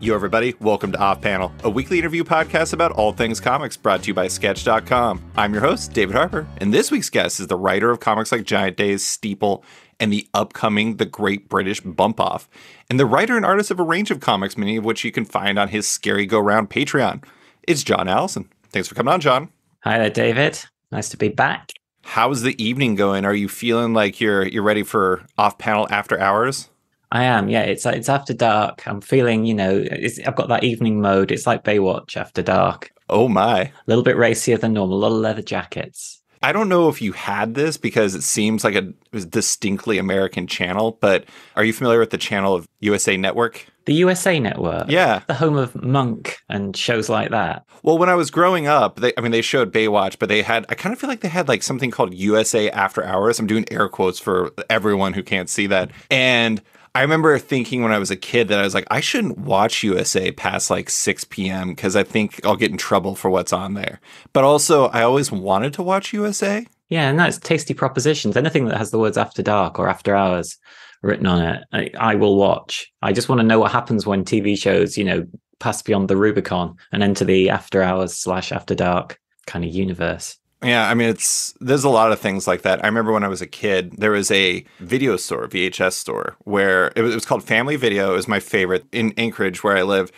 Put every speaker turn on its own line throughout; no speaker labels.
Yo, everybody, welcome to Off Panel, a weekly interview podcast about all things comics brought to you by Sketch.com. I'm your host, David Harper, and this week's guest is the writer of comics like Giant Days, Steeple, and the upcoming The Great British Bump Off, and the writer and artist of a range of comics, many of which you can find on his Scary Go Round Patreon. It's John Allison. Thanks for coming on, John.
Hi there, David. Nice to be back.
How's the evening going? Are you feeling like you're ready for Off Panel after hours?
I am, yeah. It's after dark. I'm feeling, I've got that evening mode. It's like Baywatch after dark.
Oh my.
A little bit racier than normal, a lot of leather jackets.
I don't know if you had this because it seems like it was distinctly American channel, but are you familiar with the channel of USA Network?
The USA Network?
Yeah.
The home of Monk and shows like that.
Well, when I was growing up, they showed Baywatch, but I kind of feel like they had like something called USA After Hours. I'm doing air quotes for everyone who can't see that. And I remember thinking when I was a kid that I was like, I shouldn't watch USA past like 6 p.m. because I think I'll get in trouble for what's on there. But also, I always wanted to watch USA.
Yeah, no, it's tasty propositions. Anything that has the words after dark or after hours written on it, I will watch. I just want to know what happens when TV shows, pass beyond the Rubicon and enter the after hours / after dark kind of universe.
Yeah, I mean, there's a lot of things like that. I remember when I was a kid, there was a video store, VHS store, where it was called Family Video. It was my favorite. In Anchorage, where I live,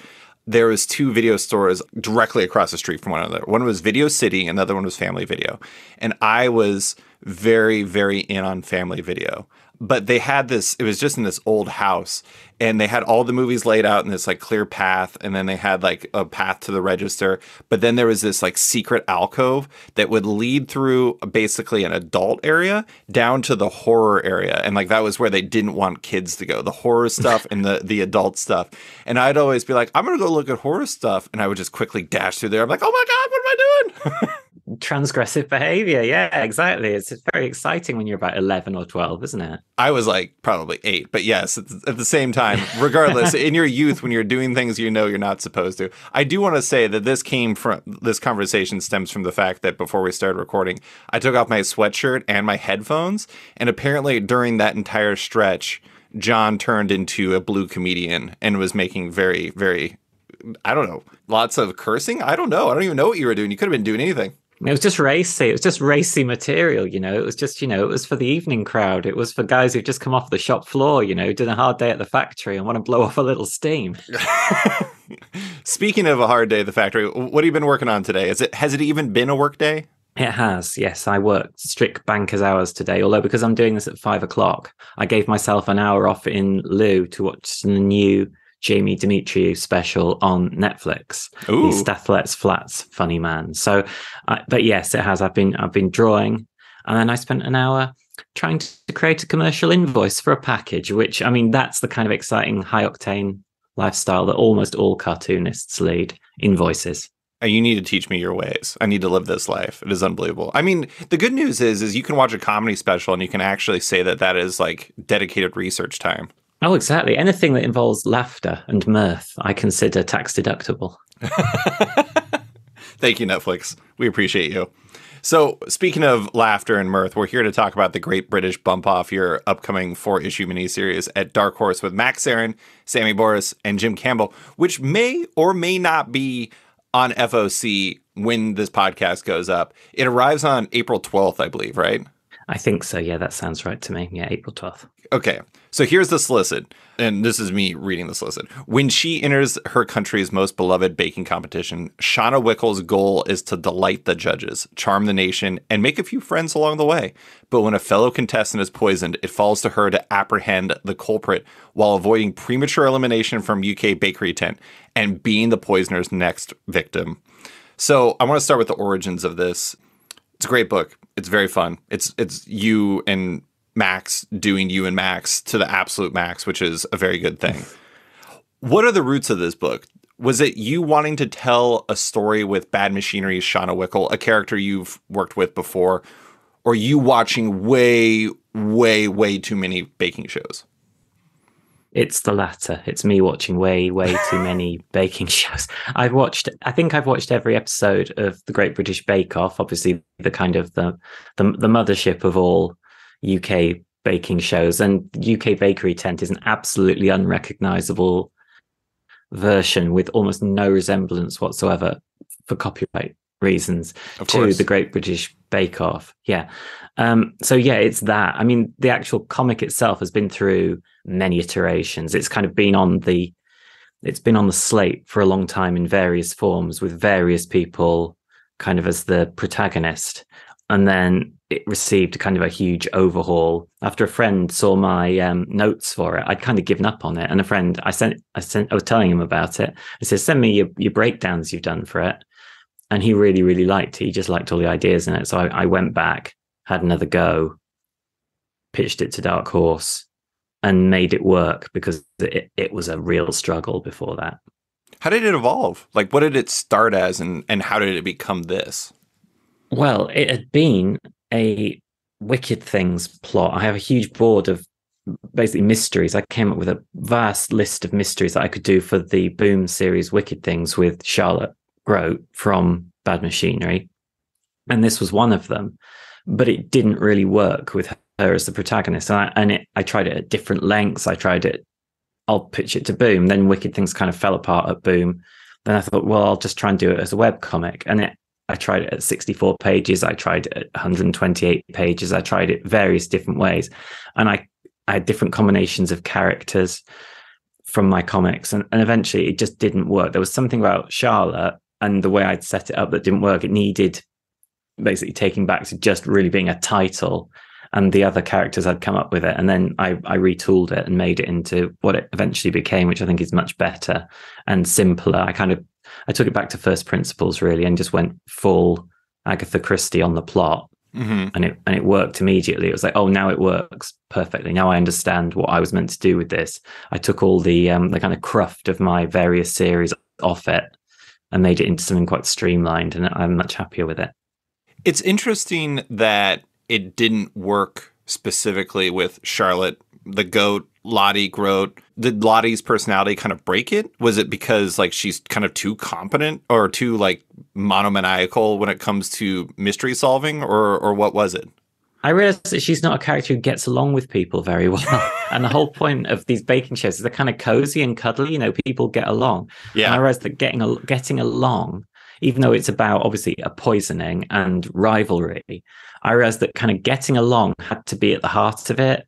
there was two video stores directly across the street from one another. One was Video City, and the other one was Family Video. And I was very, very in on Family Video. But they had this, it was just in this old house, and they had all the movies laid out in this like clear path, and then they had like a path to the register. But then there was this like secret alcove that would lead through basically an adult area down to the horror area. And like that was where they didn't want kids to go, the horror stuff and the adult stuff. And I'd always be like, I'm going to go look at horror stuff. And I would just quickly dash through there. I'm like, oh my God, what am I doing?
Transgressive behavior. Yeah, exactly. It's very exciting when you're about 11 or 12, isn't it?
I was like probably 8, but yes, at the same time, regardless, in your youth, when you're doing things you're not supposed to. I do want to say that this conversation stems from the fact that before we started recording, I took off my sweatshirt and my headphones, and apparently during that entire stretch, John turned into a blue comedian and was making very, very, I don't know, lots of cursing. I don't know. I don't even know what you were doing. You could have been doing anything.
It was just racy. It was just racy material, It was just, it was for the evening crowd. It was for guys who've just come off the shop floor, did a hard day at the factory and want to blow off a little steam.
Speaking of a hard day at the factory, what have you been working on today? Has it even been a work day?
It has, yes. I worked strict banker's hours today, although because I'm doing this at 5:00, I gave myself an hour off in lieu to watch the new Jamie Demetriou special on Netflix.
Ooh.
The Stathlet's Flats Funny Man. So, but yes, it has. I've been drawing, and then I spent an hour trying to create a commercial invoice for a package. Which, I mean, that's the kind of exciting, high octane lifestyle that almost all cartoonists lead. Invoices.
You need to teach me your ways. I need to live this life. It is unbelievable. I mean, the good news is you can watch a comedy special and you can actually say that is like dedicated research time.
Oh, exactly. Anything that involves laughter and mirth, I consider tax deductible.
Thank you, Netflix. We appreciate you. So, speaking of laughter and mirth, we're here to talk about The Great British Bump Off, your upcoming 4-issue miniseries at Dark Horse with Max Sarin, Sammy Boris, and Jim Campbell, which may or may not be on FOC when this podcast goes up. It arrives on April 12th, I believe, right?
I think so. Yeah, that sounds right to me. Yeah, April 12th.
Okay, so here's the solicit, and this is me reading the solicit. When she enters her country's most beloved baking competition, Shauna Wickle's goal is to delight the judges, charm the nation, and make a few friends along the way. But when a fellow contestant is poisoned, it falls to her to apprehend the culprit while avoiding premature elimination from UK bakery tent and being the poisoner's next victim. So I want to start with the origins of this. It's a great book. It's very fun. It's you and Max doing you and Max to the absolute max, which is a very good thing. What are the roots of this book? Was it you wanting to tell a story with Bad Machinery's Shauna Wickle, a character you've worked with before, or you watching way, way, way too many baking shows?
It's the latter. It's me watching way, way too many baking shows. I think I've watched every episode of The Great British Bake Off, obviously the kind of the mothership of all UK baking shows. And UK Bakery Tent is an absolutely unrecognizable version with almost no resemblance whatsoever for copyright reasons to the Great British Bake Off. Yeah. So yeah, it's that. I mean, the actual comic itself has been through many iterations. It's kind of been on the slate for a long time in various forms with various people kind of as the protagonist. And then it received kind of a huge overhaul after a friend saw my notes for it. I'd kind of given up on it. And a friend, I was telling him about it. I said, send me your breakdowns you've done for it. And he really, really liked it. He just liked all the ideas in it. So I went back, had another go, pitched it to Dark Horse, and made it work because it was a real struggle before that.
How did it evolve? Like, what did it start as, and how did it become this?
Well, it had been a Wicked Things plot. I have a huge board of basically mysteries. I came up with a vast list of mysteries that I could do for the Boom series Wicked Things with Charlotte Grote from Bad Machinery. And this was one of them, but it didn't really work with her as the protagonist. And I tried it at different lengths. I'll pitch it to Boom. Then Wicked Things kind of fell apart at Boom. Then I thought, well, I'll just try and do it as a webcomic. And I tried it at 64 pages. I tried it at 128 pages. I tried it various different ways. And I had different combinations of characters from my comics. And eventually it just didn't work. There was something about Charlotte and the way I'd set it up that didn't work. It needed basically taking back to just really being a title. And the other characters I'd come up with it. And then I retooled it and made it into what it eventually became, which I think is much better and simpler. I took it back to first principles really and just went full Agatha Christie on the plot. Mm-hmm. And it worked immediately. It was like, oh, now it works perfectly. Now I understand what I was meant to do with this. I took all the kind of cruft of my various series off it and made it into something quite streamlined, and I'm much happier with it.
It's interesting that it didn't work specifically with Charlotte the Goat, Lottie Grote. Did Lottie's personality kind of break it? Was it because like she's kind of too competent or too like monomaniacal when it comes to mystery solving, or what was it?
I realized that she's not a character who gets along with people very well. And the whole point of these baking shows is they're kind of cozy and cuddly, people get along. Yeah. And I realized that getting along, even though it's about obviously a poisoning and rivalry, I realized that kind of getting along had to be at the heart of it,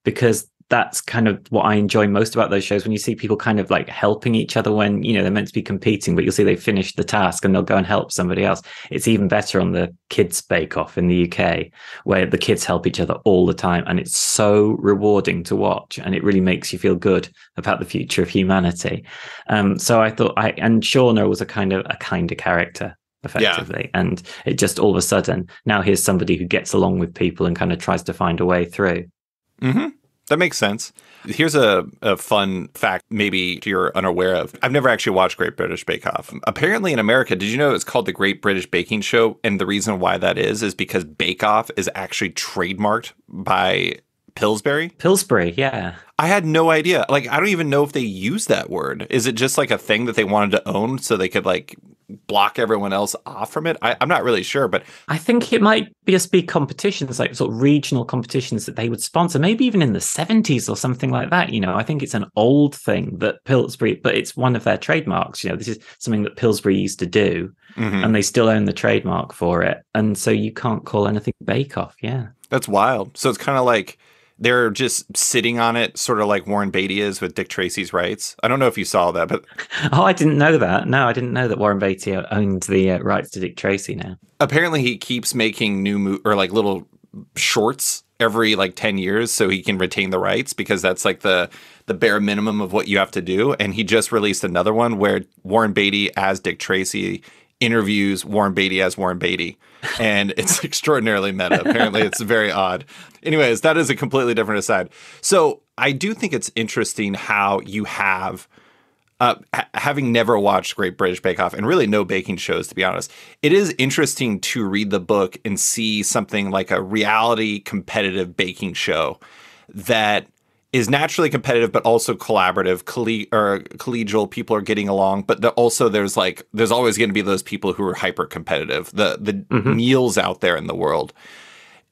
because that's kind of what I enjoy most about those shows, when you see people kind of like helping each other when, they're meant to be competing, but you'll see they finish the task and they'll go and help somebody else. It's even better on the Kids Bake Off in the UK, where the kids help each other all the time. And it's so rewarding to watch, and it really makes you feel good about the future of humanity. So I thought and Shauna was a kind of character, effectively. Yeah. And it just all of a sudden, now here's somebody who gets along with people and kind of tries to find a way through.
Mm-hmm. That makes sense. Here's a fun fact maybe you're unaware of. I've never actually watched Great British Bake Off. Apparently in America, did you know it's called the Great British Baking Show? And the reason why that is because Bake Off is actually trademarked by Pillsbury?
Pillsbury, yeah.
I had no idea. Like, I don't even know if they use that word. Is it just like a thing that they wanted to own so they could like block everyone else off from it? I'm not really sure, but
I think it might be just be competitions, like sort of regional competitions that they would sponsor, maybe even in the 70s or something like that. I think it's an old thing that Pillsbury, but it's one of their trademarks. This is something that Pillsbury used to do, mm-hmm. and they still own the trademark for it. And so you can't call anything Bake Off. Yeah.
That's wild. So it's kind of like they're just sitting on it, sort of like Warren Beatty is with Dick Tracy's rights. I don't know if you saw that, but
oh, I didn't know that. No, I didn't know that Warren Beatty owned the rights to Dick Tracy now.
Apparently, he keeps making new or like little shorts every like 10 years so he can retain the rights, because that's like the bare minimum of what you have to do. And he just released another one where Warren Beatty as Dick Tracy interviews Warren Beatty as Warren Beatty. And it's extraordinarily meta. Apparently, it's very odd. Anyways, that is a completely different aside. So I do think it's interesting how you have, having never watched Great British Bake Off and really no baking shows, to be honest, it is interesting to read the book and see something like a reality competitive baking show that is naturally competitive, but also collaborative, collegial. People are getting along, but also there's always going to be those people who are hyper competitive, the mm-hmm. Neils out there in the world.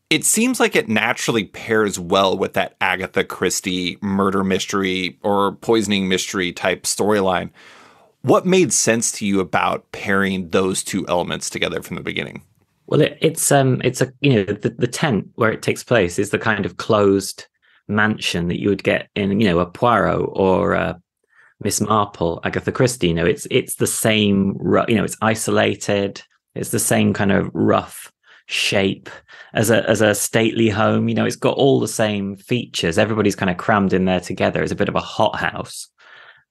it seems like it naturally pairs well with that Agatha Christie murder mystery or poisoning mystery type storyline. What made sense to you about pairing those two elements together from the beginning?
Well, it's a the tent where it takes place is the kind of closed mansion that you would get in a Poirot or Miss Marple, Agatha Christie. It's the same. It's isolated. It's the same kind of rough shape as a stately home. It's got all the same features. Everybody's kind of crammed in there together. It's a bit of a hothouse,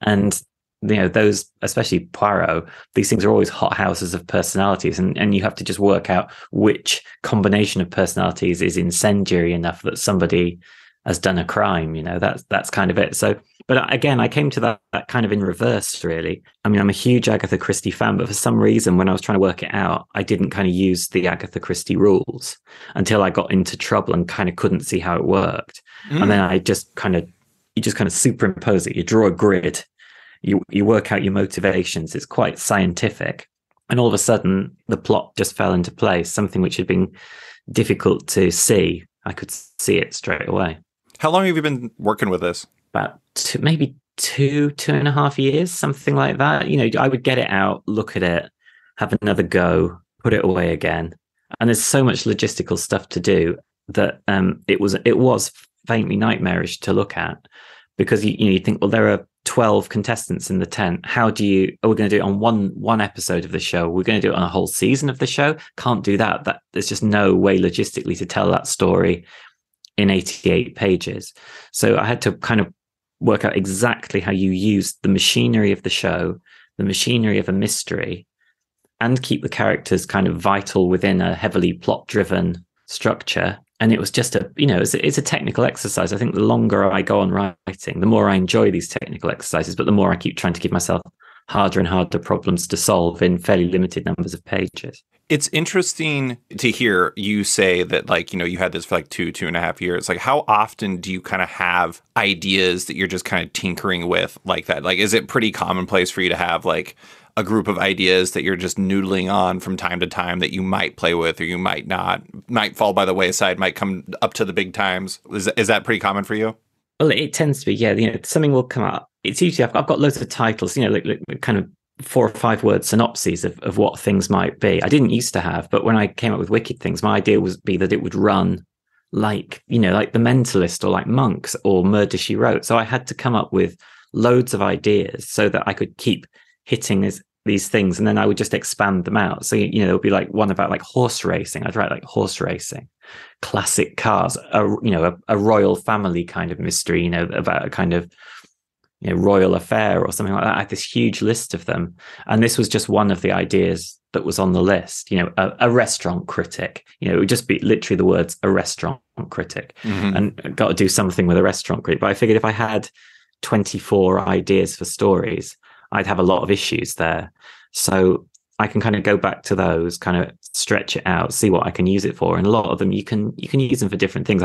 and those, especially Poirot, these things are always hothouses of personalities, and you have to just work out which combination of personalities is incendiary enough that somebody has done a crime. That's kind of it. So, but again, I came to that kind of in reverse, really. I mean, I'm a huge Agatha Christie fan, but for some reason, when I was trying to work it out, I didn't kind of use the Agatha Christie rules until I got into trouble and kind of couldn't see how it worked. And then you just kind of superimpose it. You draw a grid. You work out your motivations. It's quite scientific. And all of a sudden, the plot just fell into place, something which had been difficult to see. I could see it straight away.
How long have you been working with this?
About maybe 2.5 years, something like that. I would get it out, look at it, have another go, put it away again. And there's so much logistical stuff to do that it was faintly nightmarish to look at, because you think, well, there are 12 contestants in the tent. Are we going to do it on one episode of the show? We're going to do it on a whole season of the show? Can't do that. There's just no way logistically to tell that story in 88 pages. So I had to kind of work out exactly how you use the machinery of the show, the machinery of a mystery, and keep the characters kind of vital within a heavily plot-driven structure. And it was just it's a technical exercise. I think the longer I go on writing, the more I enjoy these technical exercises, but the more I keep trying to give myself harder and harder problems to solve in fairly limited numbers of pages.
It's interesting to hear you say that, you had this for 2.5 years. How often do you kind of have ideas that you're just kind of tinkering with like that? Is it pretty commonplace for you to have a group of ideas that you're just noodling on from time to time that you might play with or you might not, might fall by the wayside, might come up to the big times? Is that pretty common for you?
Well, it tends to be, yeah. Something will come up. It's usually, I've got loads of titles, like kind of 4 or 5 word synopses of what things might be. I didn't used to have, but when I came up with Wicked Things, my idea was that it would run like The Mentalist or like Monks or Murder, She Wrote. So I had to come up with loads of ideas so that I could keep hitting these things, and then I would just expand them out. So there would be one about horse racing. I'd write horse racing, classic cars, a royal family kind of mystery, about a kind of royal affair or something like that. I had this huge list of them, and this was just one of the ideas that was on the list. A restaurant critic. It would just be literally the words "a restaurant critic," and got to do something with a restaurant critic. But I figured if I had 24 ideas for stories, I'd have a lot of issues there. So I can kind of go back to those, kind of stretch it out, see what I can use it for. And a lot of them you can use them for different things.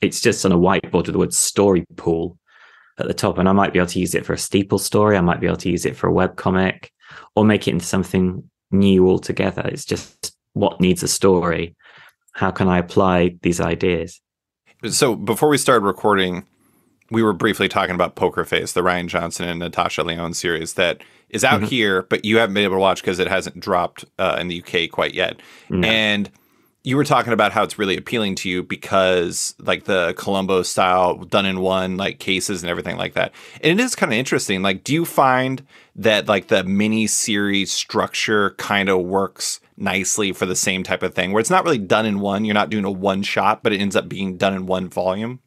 It's just on a whiteboard with the word story pool at the top. And I might be able to use it for a steeple story. I might be able to use it for a webcomic or make it into something new altogether. It's just what needs a story. How can I apply these ideas?
So before we started recording, we were briefly talking about Poker Face, the Rian Johnson and Natasha Lyonne series that is out here, but you haven't been able to watch because it hasn't dropped in the UK quite yet. No. And you were talking about how it's really appealing to you because the Columbo style done in one, cases and everything like that. And it is kind of interesting. Do you find that the mini series structure kind of works nicely for the same type of thing where it's not really done in one, you're not doing a one shot, but it ends up being done in one volume?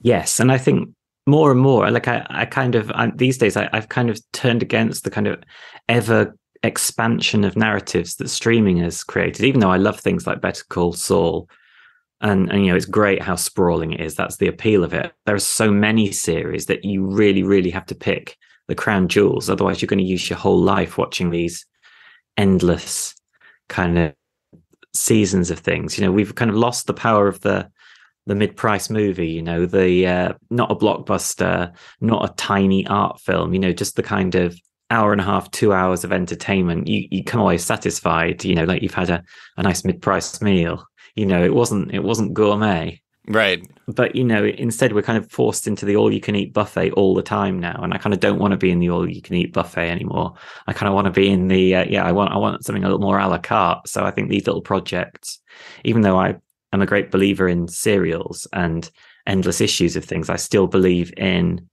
Yes. And I think more and more, these days, I've kind of turned against the kind of ever expansion of narratives that streaming has created, even though I love things like Better Call Saul. And it's great how sprawling it is. That's the appeal of it. There are so many series that you really, really have to pick the crown jewels. Otherwise, you're going to use your whole life watching these endless kind of seasons of things. We've kind of lost the power of the mid-price movie, the not a blockbuster, not a tiny art film, just the kind of hour and a half, 2 hours of entertainment. You come away satisfied, you've had a nice mid-price meal. it wasn't gourmet.
Right.
But instead we're kind of forced into the all-you-can-eat buffet all the time now, and I kind of don't want to be in the all-you-can-eat buffet anymore. I kind of want to be in the I want something a little more a la carte. So I think these little projects, even though I am a great believer in serials and endless issues of things, I still believe in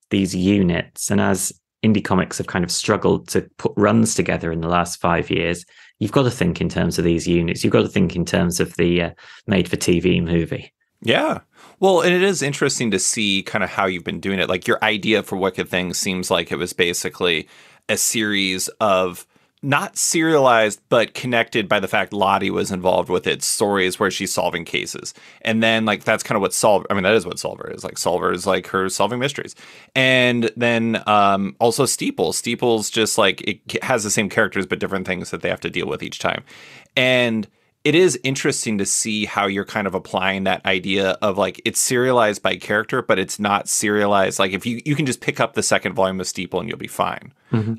these units. And as indie comics have kind of struggled to put runs together in the last 5 years, you've got to think in terms of these units. You've got to think in terms of the made-for-TV movie.
Yeah. Well, and it is interesting to see kind of how you've been doing it. Like your idea for Wicked Things seems like it was basically a series of not serialized, but connected by the fact Lottie was involved with it, stories where she's solving cases. And then like, that's kind of what that is what Solver is. Like Solver is like her solving mysteries. And then also Steeples just like it has the same characters, but different things that they have to deal with each time. And it is interesting to see how you're kind of applying that idea of like it's serialized by character, but it's not serialized. Like if you can just pick up the second volume of Steeple and you'll be fine.
Mm-hmm.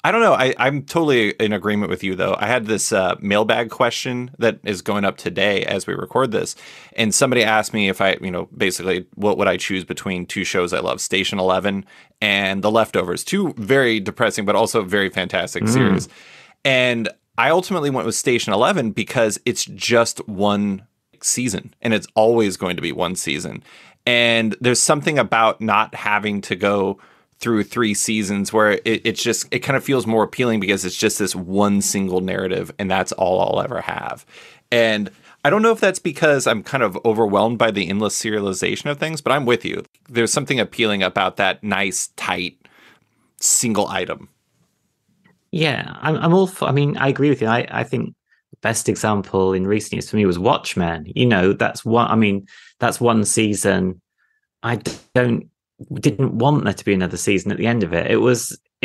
I don't know. I'm totally in agreement with you, though. I had this mailbag question that is going up today as we record this. And somebody asked me if I, basically what would I choose between two shows I love, Station 11 and The Leftovers. Two very depressing, but also very fantastic series. And I ultimately went with Station 11 because it's just one season and it's always going to be one season. And there's something about not having to go through 3 seasons where it kind of feels more appealing because it's just this one single narrative and that's all I'll ever have. And I don't know if that's because I'm kind of overwhelmed by the endless serialization of things, but I'm with you. There's something appealing about that nice, tight, single item.
Yeah, I'm all for, I mean, I agree with you. I think the best example in recent years for me was Watchmen. That's one season. I didn't want there to be another season at the end of it. It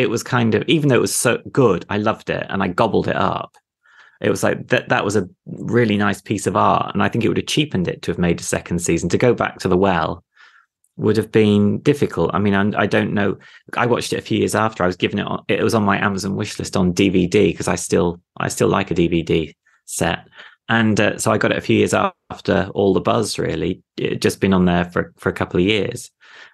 was kind of, even though it was so good, I loved it and I gobbled it up. It was like that was a really nice piece of art. And I think it would have cheapened it to have made a second season. To go back to the well would have been difficult. I mean, I don't know. I watched it a few years after. I was given it. It was on my Amazon wish list on DVD because I still like a DVD set, and so I got it a few years after all the buzz. Really, it had just been on there for a couple of years,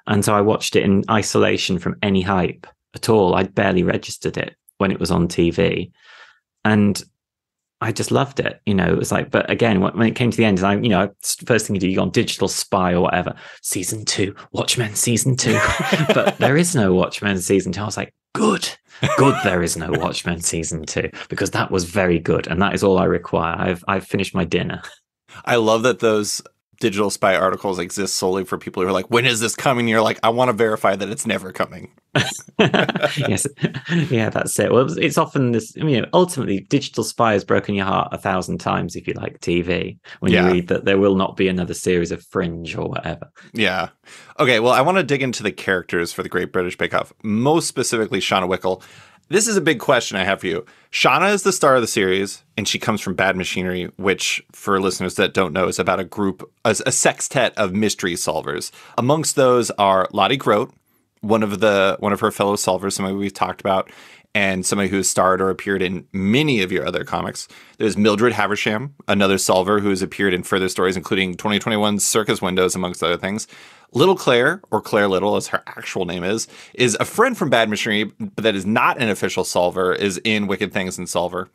and so I watched it in isolation from any hype at all. I'd barely registered it when it was on TV, and I just loved it. It was like, but again, when it came to the end, first thing you do, you go on Digital Spy or whatever, season 2, Watchmen season 2, but there is no Watchmen season 2. I was like, good, there is no Watchmen season 2 because that was very good. And that is all I require. I've finished my dinner.
I love that those Digital Spy articles exist solely for people who are like, when is this coming? You're like, I want to verify that it's never coming.
Yes. Yeah, that's it. Well, it's often this, ultimately Digital Spy has broken your heart 1,000 times if you like TV, when you read that there will not be another series of Fringe or whatever.
Yeah. Okay, well, I want to dig into the characters for the Great British Bake Off, most specifically Shauna Wickle. This is a big question I have for you. Shauna is the star of the series, and she comes from Bad Machinery, which, for listeners that don't know, is about a sextet of mystery solvers. Amongst those are Lottie Grote, one of her fellow solvers, somebody we've talked about, and somebody who has starred or appeared in many of your other comics. There's Mildred Haversham, another solver who has appeared in further stories, including 2021's Circus Windows, amongst other things. Little Claire, or Claire Little, as her actual name is a friend from Bad Machinery, but that is not an official solver, is in Wicked Things and Solver.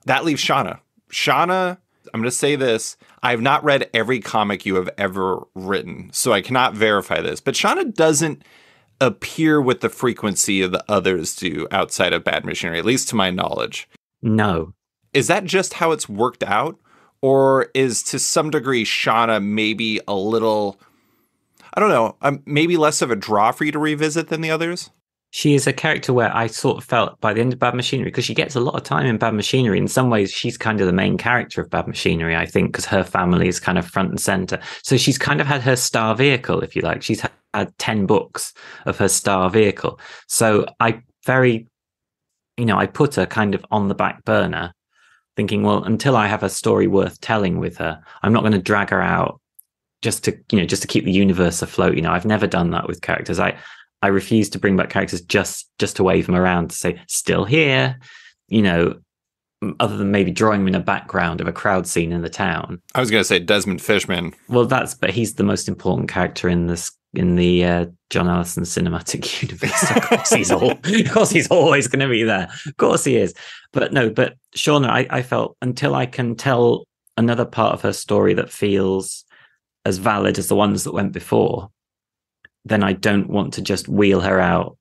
That leaves Shauna. Shauna, I'm going to say this. I have not read every comic you have ever written, so I cannot verify this. But Shauna doesn't appear with the frequency of the others do outside of Bad Machinery, at least to my knowledge.
No.
Is that just how it's worked out? Or is, to some degree, Shauna maybe a little, I don't know, maybe less of a draw for you to revisit than the others?
She is a character where I sort of felt by the end of Bad Machinery, because she gets a lot of time in Bad Machinery. In some ways, she's kind of the main character of Bad Machinery, I think, because her family is kind of front and center. So she's kind of had her star vehicle, if you like. She's had 10 books of her star vehicle. So I put her kind of on the back burner, thinking, well, until I have a story worth telling with her, I'm not going to drag her out just to keep the universe afloat. I've never done that with characters. I refuse to bring back characters just to wave them around to say, still here. other than maybe drawing him in a background of a crowd scene in the town.
I was going to say Desmond Fishman.
Well, but he's the most important character in the John Allison cinematic universe. Of course he's always going to be there. Of course he is. But no, but Shauna, I felt until I can tell another part of her story that feels as valid as the ones that went before, then I don't want to just wheel her out,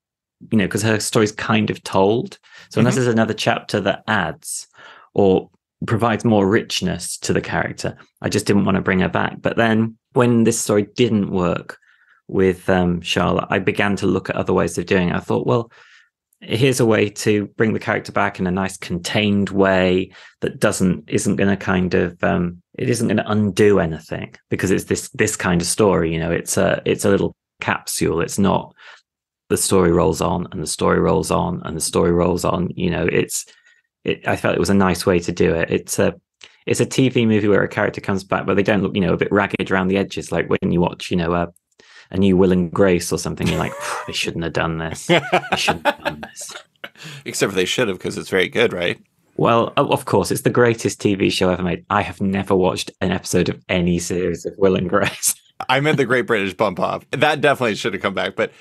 because her story's kind of told. So unless there's another chapter that adds or provides more richness to the character, I just didn't want to bring her back. But then when this story didn't work with Charlotte, I began to look at other ways of doing it. I thought, well, here's a way to bring the character back in a nice contained way that isn't going to kind of it isn't going to undo anything, because it's this kind of story. It's a little capsule. It's not the story rolls on and the story rolls on and the story rolls on. I felt it was a nice way to do it. It's a TV movie where a character comes back, but they don't look, a bit ragged around the edges, like when you watch, a new Will and Grace or something. You're like, they shouldn't have done this. They shouldn't have done this.
Except for they should have, because it's very good, right?
Well, of course, it's the greatest TV show ever made. I have never watched an episode of any series of Will and Grace.
I meant the Great British Bump Off. That definitely should have come back, but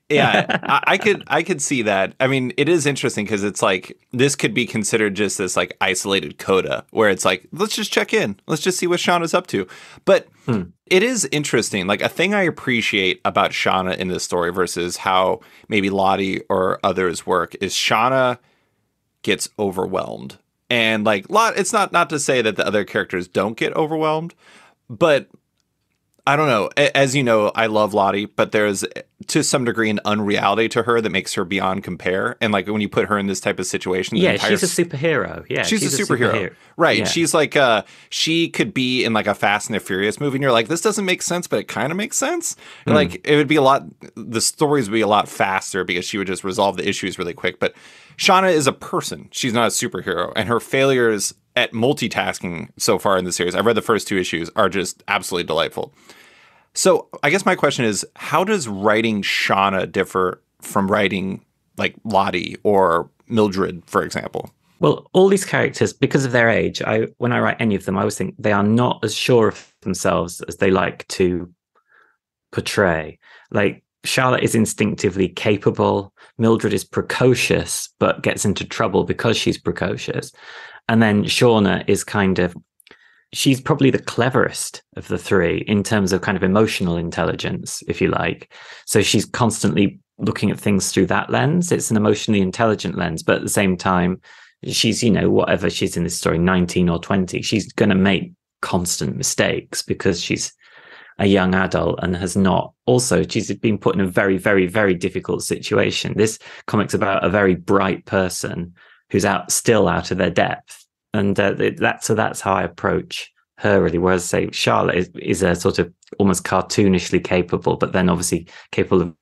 yeah, I could see that. I mean, it is interesting because it's like this could be considered just this like isolated coda where it's like, let's just check in. Let's just see what Shauna's up to. But it is interesting. Like a thing I appreciate about Shauna in this story versus how maybe Lottie or others work is Shauna gets overwhelmed. And like it's not to say that the other characters don't get overwhelmed, but I don't know. As you know, I love Lottie, but there's to some degree an unreality to her that makes her beyond compare. And like when you put her in this type of situation,
she's a superhero. Yeah,
she's a superhero. Right. Yeah. She's like she could be in like a Fast and the Furious movie, and you're like, this doesn't make sense, but it kind of makes sense. Like it would be the stories would be a lot faster because she would just resolve the issues really quick. But Shauna is a person. She's not a superhero, and her failures at multitasking so far in the series, I've read the first 2 issues, are just absolutely delightful. So I guess my question is, how does writing Shauna differ from writing like Lottie or Mildred, for example?
Well, all these characters, because of their age, when I write any of them, I always think they are not as sure of themselves as they like to portray. Like Charlotte is instinctively capable. Mildred is precocious, but gets into trouble because she's precocious. And then Shauna is she's probably the cleverest of the 3 in terms of kind of emotional intelligence, if you like. So she's constantly looking at things through that lens. It's an emotionally intelligent lens, but at the same time, she's, whatever she's in this story, 19 or 20, she's going to make constant mistakes because she's a young adult and she's been put in a very, very, very difficult situation. This comic's about a very bright person who's still out of their depth. And that's how I approach her, really. Whereas, say, Charlotte is a sort of almost cartoonishly capable, but then obviously capable of,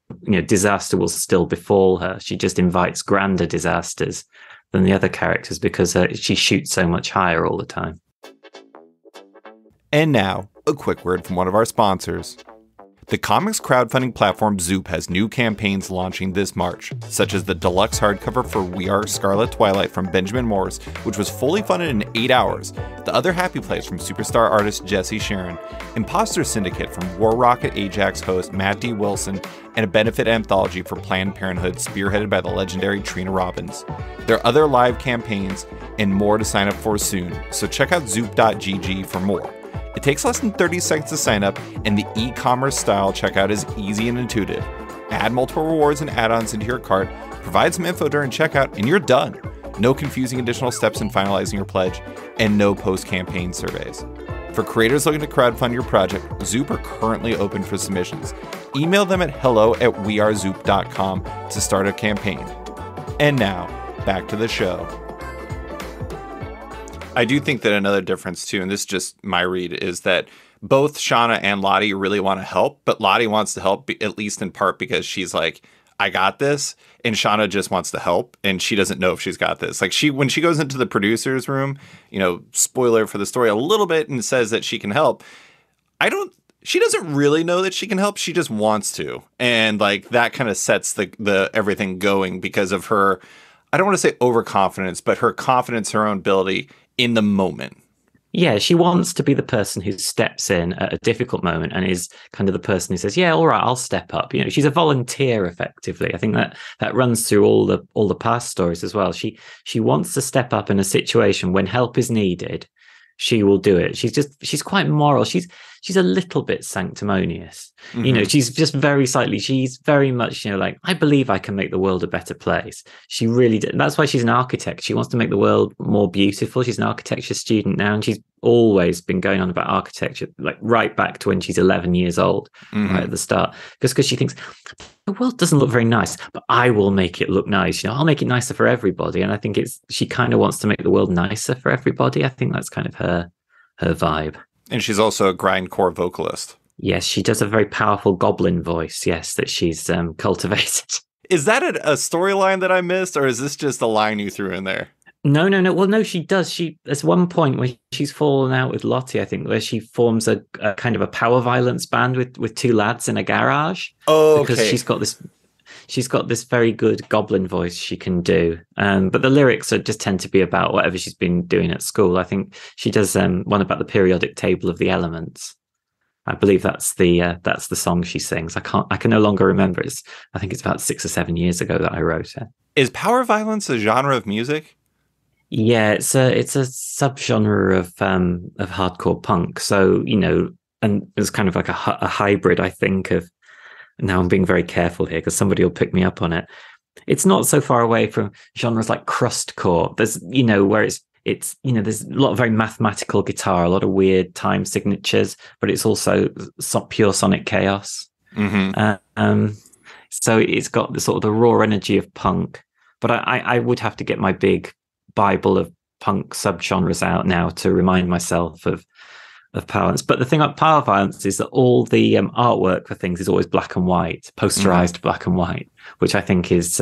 disaster will still befall her. She just invites grander disasters than the other characters because she shoots so much higher all the time.
And now, a quick word from one of our sponsors. The comics crowdfunding platform Zoop has new campaigns launching this March, such as the deluxe hardcover for We Are Scarlet Twilight from Benjamin Morse, which was fully funded in 8 hours, The Other Happy Place from superstar artist Jesse Sharon, Imposter Syndicate from War Rocket Ajax host Matt D. Wilson, and a benefit anthology for Planned Parenthood spearheaded by the legendary Trina Robbins. There are other live campaigns and more to sign up for soon, so check out zoop.gg for more. It takes less than 30 seconds to sign up, and the e-commerce style checkout is easy and intuitive. Add multiple rewards and add-ons into your cart, provide some info during checkout, and you're done. No confusing additional steps in finalizing your pledge, and no post-campaign surveys. For creators looking to crowdfund your project, Zoop are currently open for submissions. Email them at hello@wearezoop.com to start a campaign. And now, back to the show. I do think that another difference too, and this is just my read, is that both Shauna and Lottie really want to help, but Lottie wants to help at least in part because she's like, I got this, and Shauna just wants to help, and she doesn't know if she's got this. Like when she goes into the producer's room, spoiler for the story a little bit, and says that she can help. She doesn't really know that she can help. She just wants to, and like that kind of sets the everything going because of her I don't want to say overconfidence, but her confidence, her own ability in the moment.
Yeah, she wants to be the person who steps in at a difficult moment and is kind of the person who says, "Yeah, all right, I'll step up." You know, she's a volunteer effectively. I think that runs through all the past stories as well. She wants to step up in a situation when help is needed. She will do it. She's quite moral. She's a little bit sanctimonious.
Mm-hmm.
You know, she's just very slightly. She's very much, you know, like, I believe I can make the world a better place. She really did. That's why she's an architect. She wants to make the world more beautiful. She's an architecture student now, and she's always been going on about architecture, like right back to when she's 11 years old, right at the start, because she thinks the world doesn't look very nice, but I will make it look nice. You know, I'll make it nicer for everybody. And I think she kind of wants to make the world nicer for everybody. I think that's kind of her vibe.
And she's also a grindcore vocalist.
Yes, she does a very powerful goblin voice, yes, that she's cultivated.
Is that a storyline that I missed, or is this just a line you threw in there?
No. Well, no, she does. There's one point where she's fallen out with Lottie, I think, where she forms a kind of a power violence band with two lads in a garage.
Oh,
because
okay.
She's got this very good goblin voice she can do. But the lyrics just tend to be about whatever she's been doing at school. I think she does one about the periodic table of the elements. I believe that's the song she sings. I can no longer remember. I think it's about 6 or 7 years ago that I wrote it.
Is power violence a genre of music?
Yeah, it's a subgenre of hardcore punk. So, you know, and it's kind of like a hybrid, I think, of. Now I'm being very careful here because somebody will pick me up on it. It's not so far away from genres like crustcore. There's, you know, where it's you know, there's a lot of very mathematical guitar, a lot of weird time signatures, but it's also pure sonic chaos. So it's got the sort of the raw energy of punk. But I would have to get my big Bible of punk subgenres out now to remind myself of power violence. But the thing about power violence is that all the artwork for things is always black and white, posterized black and white, which I think is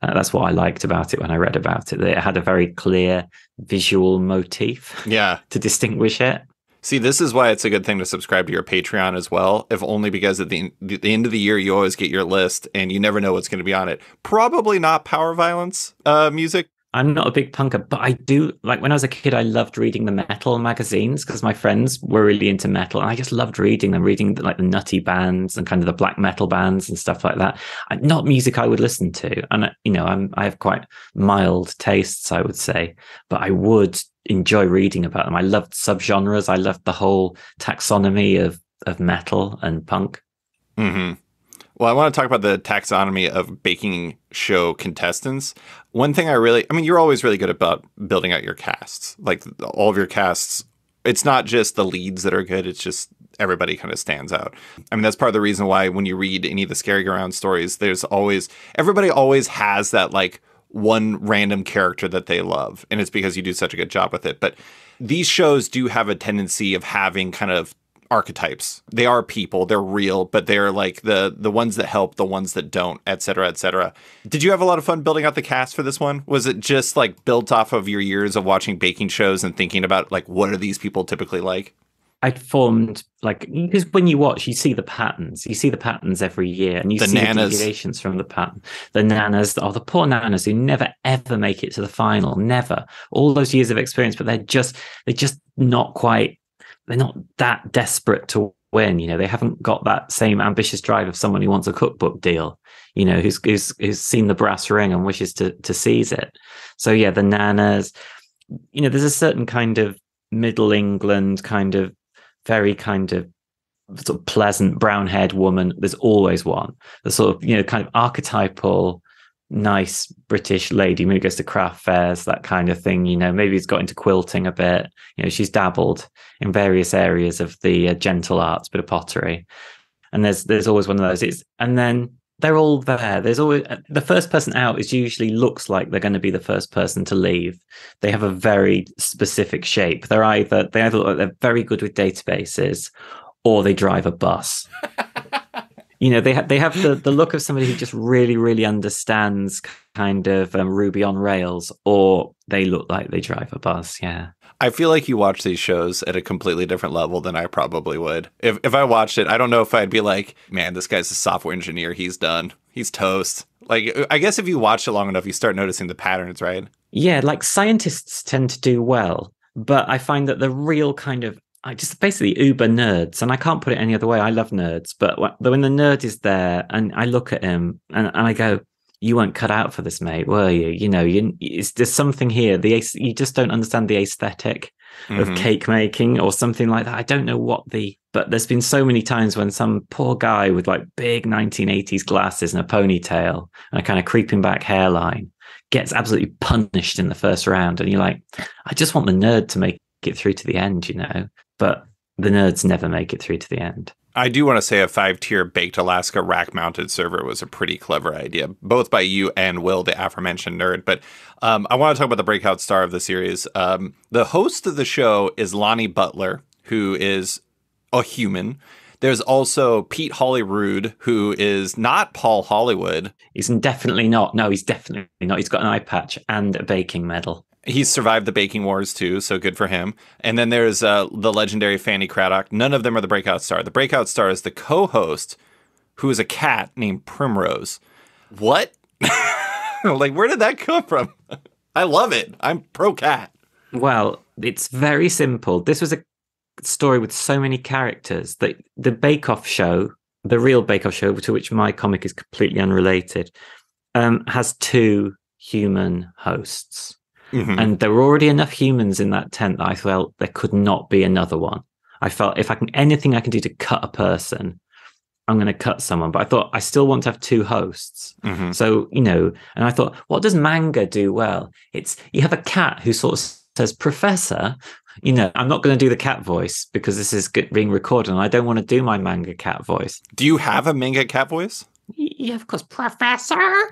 that's what I liked about it when I read about it. That it had a very clear visual motif, to distinguish it.
See, this is why it's a good thing to subscribe to your Patreon as well, if only because at the end of the year you always get your list and you never know what's going to be on it. Probably not power violence music.
I'm not a big punker, but I do, like, when I was a kid, I loved reading the metal magazines because my friends were really into metal, and I just loved reading like the nutty bands and kind of the black metal bands and stuff like that. Not music I would listen to, and you know, I have quite mild tastes, I would say, but I would enjoy reading about them. I loved subgenres. I loved the whole taxonomy of metal and punk.
Mm-hmm. Well, I want to talk about the taxonomy of baking show contestants. One thing you're always really good about building out your casts. Like, all of your casts, it's not just the leads that are good, it's just everybody kind of stands out. I mean, that's part of the reason why when you read any of the Scary Ground stories, everybody always has that, like, one random character that they love. And it's because you do such a good job with it. But these shows do have a tendency of having kind of archetypes. They are people, they're real, but they're like the ones that help, the ones that don't, et cetera, et cetera. Did you have a lot of fun building out the cast for this one? Was it just like built off of your years of watching baking shows and thinking about, like, what are these people typically like?
I'd formed, like, because when you watch, you see the patterns. You see the patterns every year, and you see the deviations from the pattern. The nanas, the poor nanas who never ever make it to the final, never. All those years of experience, but they're just not quite. They're not that desperate to win. You know, they haven't got that same ambitious drive of someone who wants a cookbook deal, you know, who's seen the brass ring and wishes to seize it. So yeah, the nanas, you know, there's a certain kind of Middle England kind of very kind of sort of pleasant brown-haired woman. There's always one. The sort of, you know, kind of archetypal nice British lady who goes to craft fairs, that kind of thing. You know, maybe he's got into quilting a bit. You know, she's dabbled in various areas of the gentle arts, bit of pottery. And there's always one of those. And then they're all there. There's always the first person out is usually looks like they're going to be the first person to leave. They have a very specific shape. They either look like they're very good with databases, or they drive a bus. You know, they have the look of somebody who just really, really understands kind of Ruby on Rails, or they look like they drive a bus. Yeah.
I feel like you watch these shows at a completely different level than I probably would. If I watched it, I don't know if I'd be like, man, this guy's a software engineer. He's done. He's toast. Like, I guess if you watch it long enough, you start noticing the patterns, right?
Yeah, like scientists tend to do well, but I find that the real kind of I just basically uber nerds, and I can't put it any other way. I love nerds, but when the nerd is there, and I look at him and I go, "You weren't cut out for this, mate, were you? You know, there's something here. You just don't understand the aesthetic of cake making or something like that. I don't know but there's been so many times when some poor guy with like big 1980s glasses and a ponytail and a kind of creeping back hairline gets absolutely punished in the first round, and you're like, I just want the nerd to make it through to the end, you know. But the nerds never make it through to the end.
I do want to say a 5-tier Baked Alaska rack-mounted server was a pretty clever idea, both by you and Will, the aforementioned nerd. But I want to talk about the breakout star of the series. The host of the show is Lonnie Butler, who is a human. There's also Pete Hollywood, who is not Paul Hollywood.
He's definitely not. No, he's definitely not. He's got an eye patch and a baking medal.
He's survived the baking wars, too, so good for him. And then there's the legendary Fanny Craddock. None of them are the breakout star. The breakout star is the co-host, who is a cat named Primrose. What? Like, where did that come from? I love it. I'm pro-cat.
Well, it's very simple. This was a story with so many characters that the Bake Off show, the real Bake Off show, to which my comic is completely unrelated, has 2 human hosts. Mm-hmm. And there were already enough humans in that tent that I felt there could not be another one. I felt if anything I can do to cut a person, I'm going to cut someone. But I thought I still want to have 2 hosts. Mm-hmm. So, you know, and I thought, what does manga do well? You have a cat who sort of says, Professor, you know, I'm not going to do the cat voice because this is being recorded and I don't want to do my manga cat voice.
Do you have a manga cat voice?
Yeah, of course. Professor.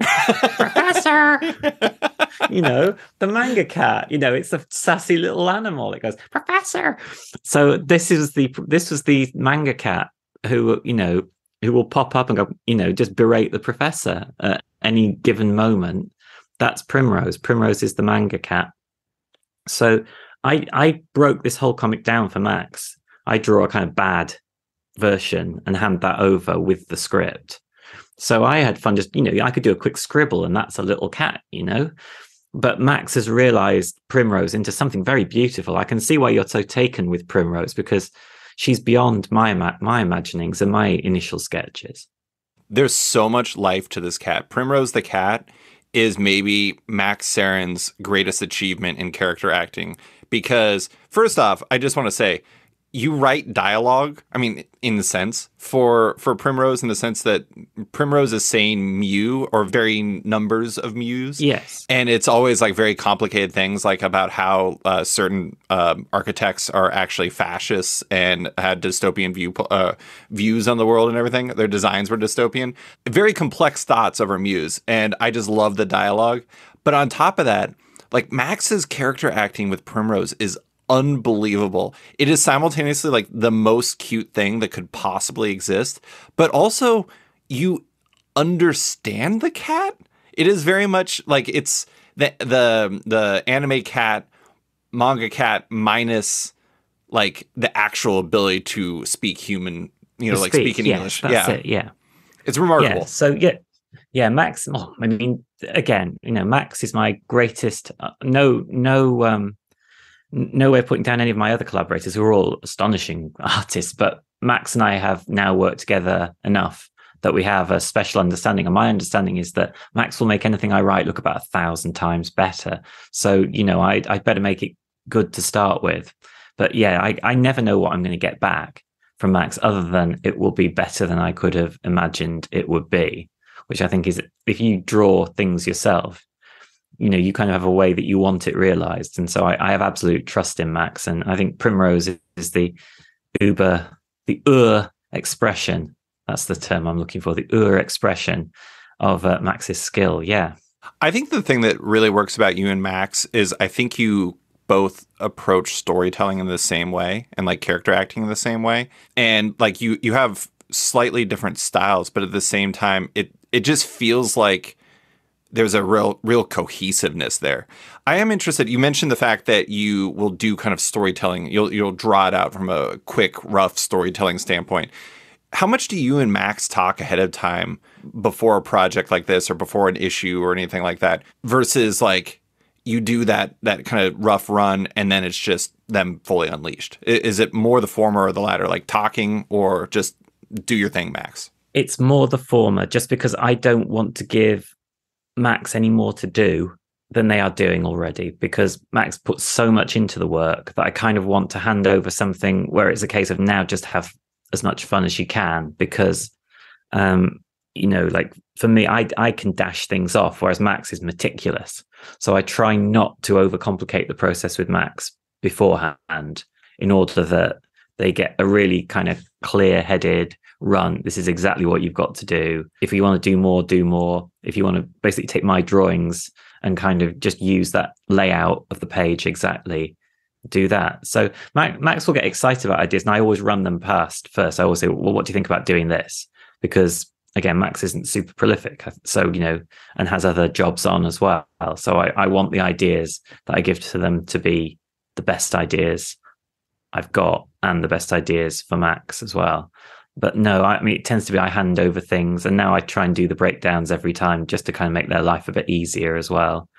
You know, the manga cat, you know, it's a sassy little animal. It goes, Professor. So this was the manga cat who, you know, who will pop up and go, you know, just berate the professor at any given moment. That's Primrose. Primrose is the manga cat. So I broke this whole comic down for Max. I draw a kind of bad version and hand that over with the script. So I had fun just, you know, I could do a quick scribble and that's a little cat, you know. But Max has realized Primrose into something very beautiful. I can see why you're so taken with Primrose, because she's beyond my imaginings and my initial sketches.
There's so much life to this cat. Primrose the cat is maybe Max Sarin's greatest achievement in character acting. Because, first off, I just want to say, you write dialogue, I mean, in the sense, for Primrose, in the sense that Primrose is saying mew or varying numbers of mews.
Yes.
And it's always like very complicated things, like about how certain architects are actually fascists and had dystopian views on the world and everything. Their designs were dystopian. Very complex thoughts over mews. And I just love the dialogue. But on top of that, like Max's character acting with Primrose is unbelievable. It is simultaneously like the most cute thing that could possibly exist, but also you understand the cat. It is very much like it's the anime cat, manga cat minus like the actual ability to speak human, you know, like speak in English.
That's it. Yeah.
It's remarkable.
Yeah, so yeah, Max. Oh, I mean, again, you know, Max is my greatest. No way of putting down any of my other collaborators who are all astonishing artists, but Max and I have now worked together enough that we have a special understanding. And my understanding is that Max will make anything I write look about 1,000 times better. So, you know, I better make it good to start with. But yeah, I never know what I'm going to get back from Max other than it will be better than I could have imagined it would be, which I think is if you draw things yourself, you know, you kind of have a way that you want it realized. And so I have absolute trust in Max. And I think Primrose is the expression. That's the term I'm looking for, the expression of Max's skill. Yeah.
I think the thing that really works about you and Max is I think you both approach storytelling in the same way and like character acting in the same way. And like you have slightly different styles, but at the same time, it just feels like there's a real cohesiveness there. I am interested. You mentioned the fact that you will do kind of storytelling. You'll draw it out from a quick, rough storytelling standpoint. How much do you and Max talk ahead of time before a project like this or before an issue or anything like that, versus like you do that kind of rough run and then it's just them fully unleashed? Is it more the former or the latter, like talking, or just do your thing, Max?
It's more the former, just because I don't want to give Max any more to do than they are doing already, because Max puts so much into the work that I kind of want to hand over something where it's a case of now just have as much fun as you can, because like for me, I can dash things off, whereas Max is meticulous. So I try not to overcomplicate the process with Max beforehand, in order that they get a really kind of clear-headed run. This is exactly what you've got to do. If you want to do more, do more. If you want to basically take my drawings and kind of just use that layout of the page exactly, do that. So Max will get excited about ideas, and I always run them past first. I always say, well, what do you think about doing this? Because again, Max isn't super prolific, so and has other jobs on as well. So I want the ideas that I give to them to be the best ideas I've got, and the best ideas for Max as well. But no, I mean, it tends to be I hand over things, and now I try and do the breakdowns every time just to kind of make their life a bit easier as well.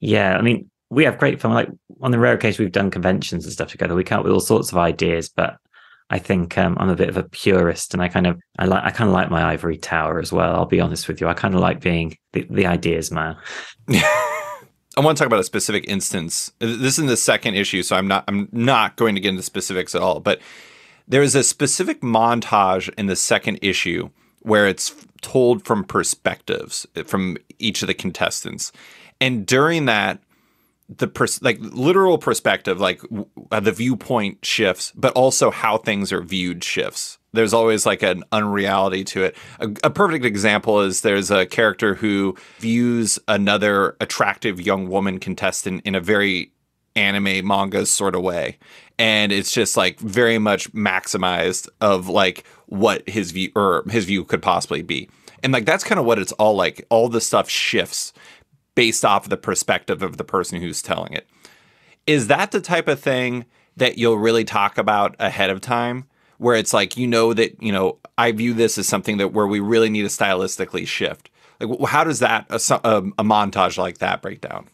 Yeah, I mean, we have great fun. Like on the rare occasion we've done conventions and stuff together, we come up with all sorts of ideas. But I think I'm a bit of a purist, and I kind of like my ivory tower as well. I'll be honest with you, I kind of like being the ideas man.
I want to talk about a specific instance. This is in the second issue, so I'm not going to get into specifics at all. But there is a specific montage in the second issue where it's told from perspectives from each of the contestants, and during that, the literal perspective, like the viewpoint shifts, but also how things are viewed shifts. There's always like an unreality to it. A perfect example is there's a character who views another attractive young woman contestant in a very anime manga sort of way. And it's just like very much maximized of like what his view could possibly be. And like, that's kind of what it's all like. All the stuff shifts based off of the perspective of the person who's telling it. Is that the type of thing that you'll really talk about ahead of time, where it's like, that, I view this as something that where we really need to stylistically shift? Like, how does that, a montage like that break down?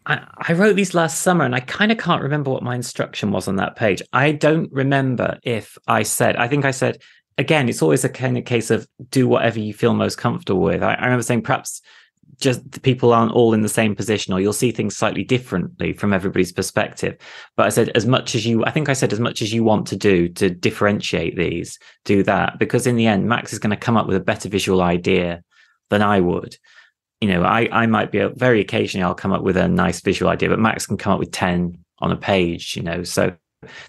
I wrote these last summer, and I kind of can't remember what my instruction was on that page. I don't remember if I think I said, again, it's always a kind of case of do whatever you feel most comfortable with. I remember saying perhaps just the people aren't all in the same position, or you'll see things slightly differently from everybody's perspective. But I said, as much as you want to do to differentiate these, do that. Because in the end, Max is going to come up with a better visual idea than I would. I might be very occasionally I'll come up with a nice visual idea, but Max can come up with 10 on a page, so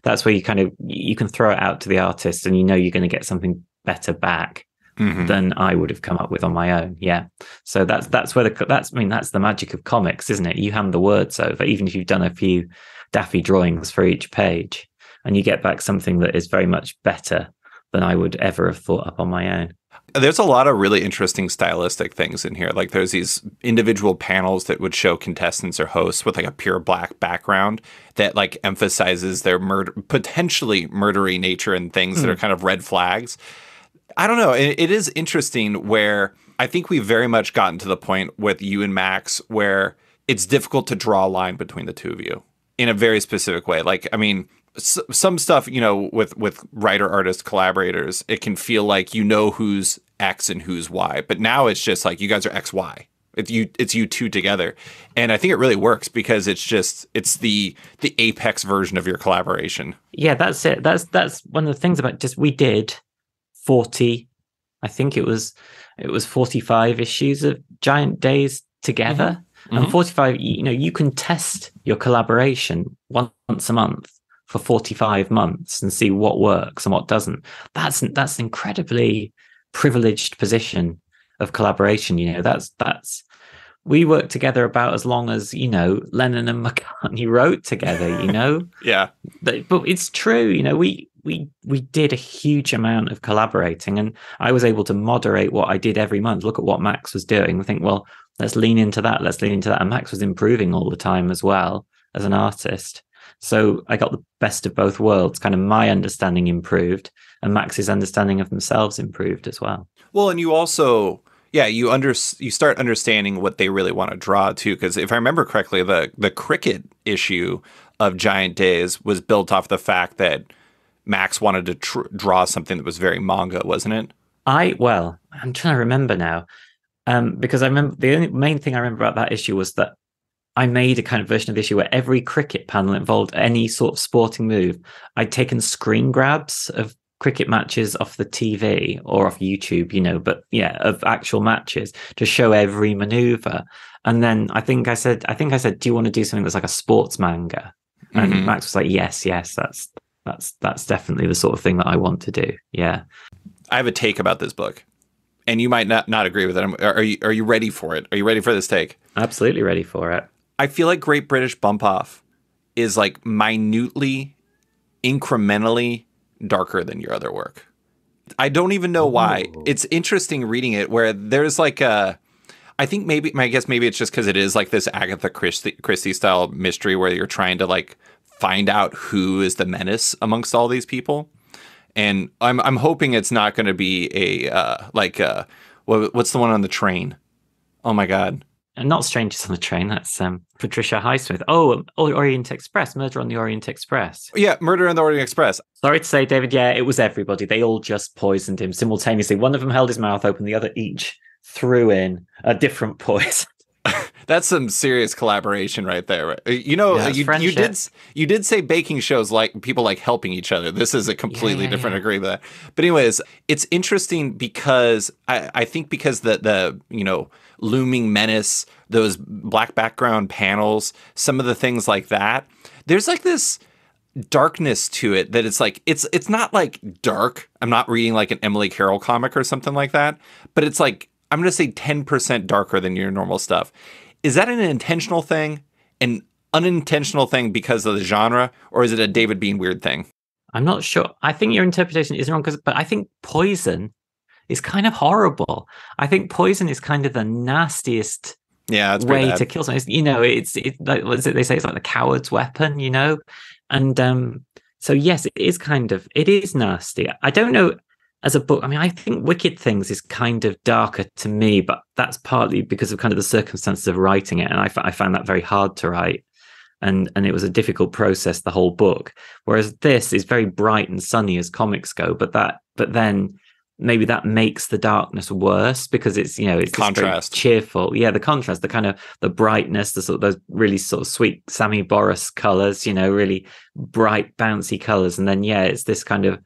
that's where you can throw it out to the artist, and you're going to get something better back than I would have come up with on my own. Yeah. So that's the magic of comics, isn't it? You hand the words over, even if you've done a few daffy drawings for each page, and you get back something that is very much better than I would ever have thought up on my own.
There's a lot of really interesting stylistic things in here. Like there's these individual panels that would show contestants or hosts with like a pure black background that like emphasizes their potentially murdery nature and things that are kind of red flags. I don't know. It is interesting where I think we've very much gotten to the point with you and Max where it's difficult to draw a line between the two of you in a very specific way. Like, I mean, some stuff, with writer-artist collaborators, it can feel like who's X and who's Y. But now it's just like you guys are X, Y. It's you two together. And I think it really works because it's the apex version of your collaboration.
Yeah, that's it. That's one of the things about we did 40, I think it was 45 issues of Giant Days together. And 45, you can test your collaboration once a month for 45 months and see what works and what doesn't. That's an incredibly privileged position of collaboration. That's we worked together about as long as Lennon and McCartney wrote together.
Yeah,
but it's true. We did a huge amount of collaborating, and I was able to moderate what I did every month. Look at what Max was doing. I think, well, let's lean into that. And Max was improving all the time as well as an artist. So I got the best of both worlds. Kind of my understanding improved, and Max's understanding of themselves improved as well.
Well, and you also, Yeah, you start understanding what they really want to draw too. Because if I remember correctly, the cricket issue of Giant Days was built off the fact that Max wanted to draw something that was very manga, wasn't it?
I'm trying to remember now, because I remember the only main thing I remember about that issue was that I made a kind of version of the issue where every cricket panel involved any sort of sporting move. I'd taken screen grabs of cricket matches off the TV or off YouTube, but yeah, of actual matches to show every maneuver. And then I think I said, do you want to do something that's like a sports manga? And Max was like, yes, that's definitely the sort of thing that I want to do. Yeah.
I have a take about this book, and you might not agree with it. Are you ready for it? Are you ready for this take?
Absolutely ready for it.
I feel like Great British Bump Off is like minutely, incrementally darker than your other work. I don't even know why. It's interesting reading it where there's like I guess maybe it's just because it is like this Agatha Christie style mystery where you're trying to like find out who is the menace amongst all these people. And I'm hoping it's not going to be what's the one on the train? Oh my God.
And not Strangers on the Train. That's Patricia Highsmith. Oh, Orient Express. Murder on the Orient Express.
Yeah, Murder on the Orient Express.
Sorry to say, David, yeah, it was everybody. They all just poisoned him simultaneously. One of them held his mouth open. The other each threw in a different poison.
That's some serious collaboration right there. You did say baking shows like people like helping each other. This is a completely different agree with that. But anyways, it's interesting because I think because the looming menace, those black background panels, some of the things like that, there's like this darkness to it that it's like it's not like dark. I'm not reading like an Emily Carroll comic or something like that, but it's like I'm going to say 10% darker than your normal stuff. Is that an intentional thing, an unintentional thing because of the genre, or is it a David Bean weird thing?
I'm not sure. I think your interpretation is wrong, but I think poison is kind of horrible. I think poison is kind of the nastiest way to kill someone. It's like, what is it they say? It's like the coward's weapon, And so yes, it is nasty. I don't know. As a book, I mean, I think Wicked Things is kind of darker to me, but that's partly because of kind of the circumstances of writing it. And I found that very hard to write. And it was a difficult process, the whole book. Whereas this is very bright and sunny as comics go, but then maybe that makes the darkness worse because it's
contrast,
cheerful. Yeah, the contrast, the kind of the brightness, the sort of those really sort of sweet Sammy Boris colors, really bright, bouncy colors. And then, it's this kind of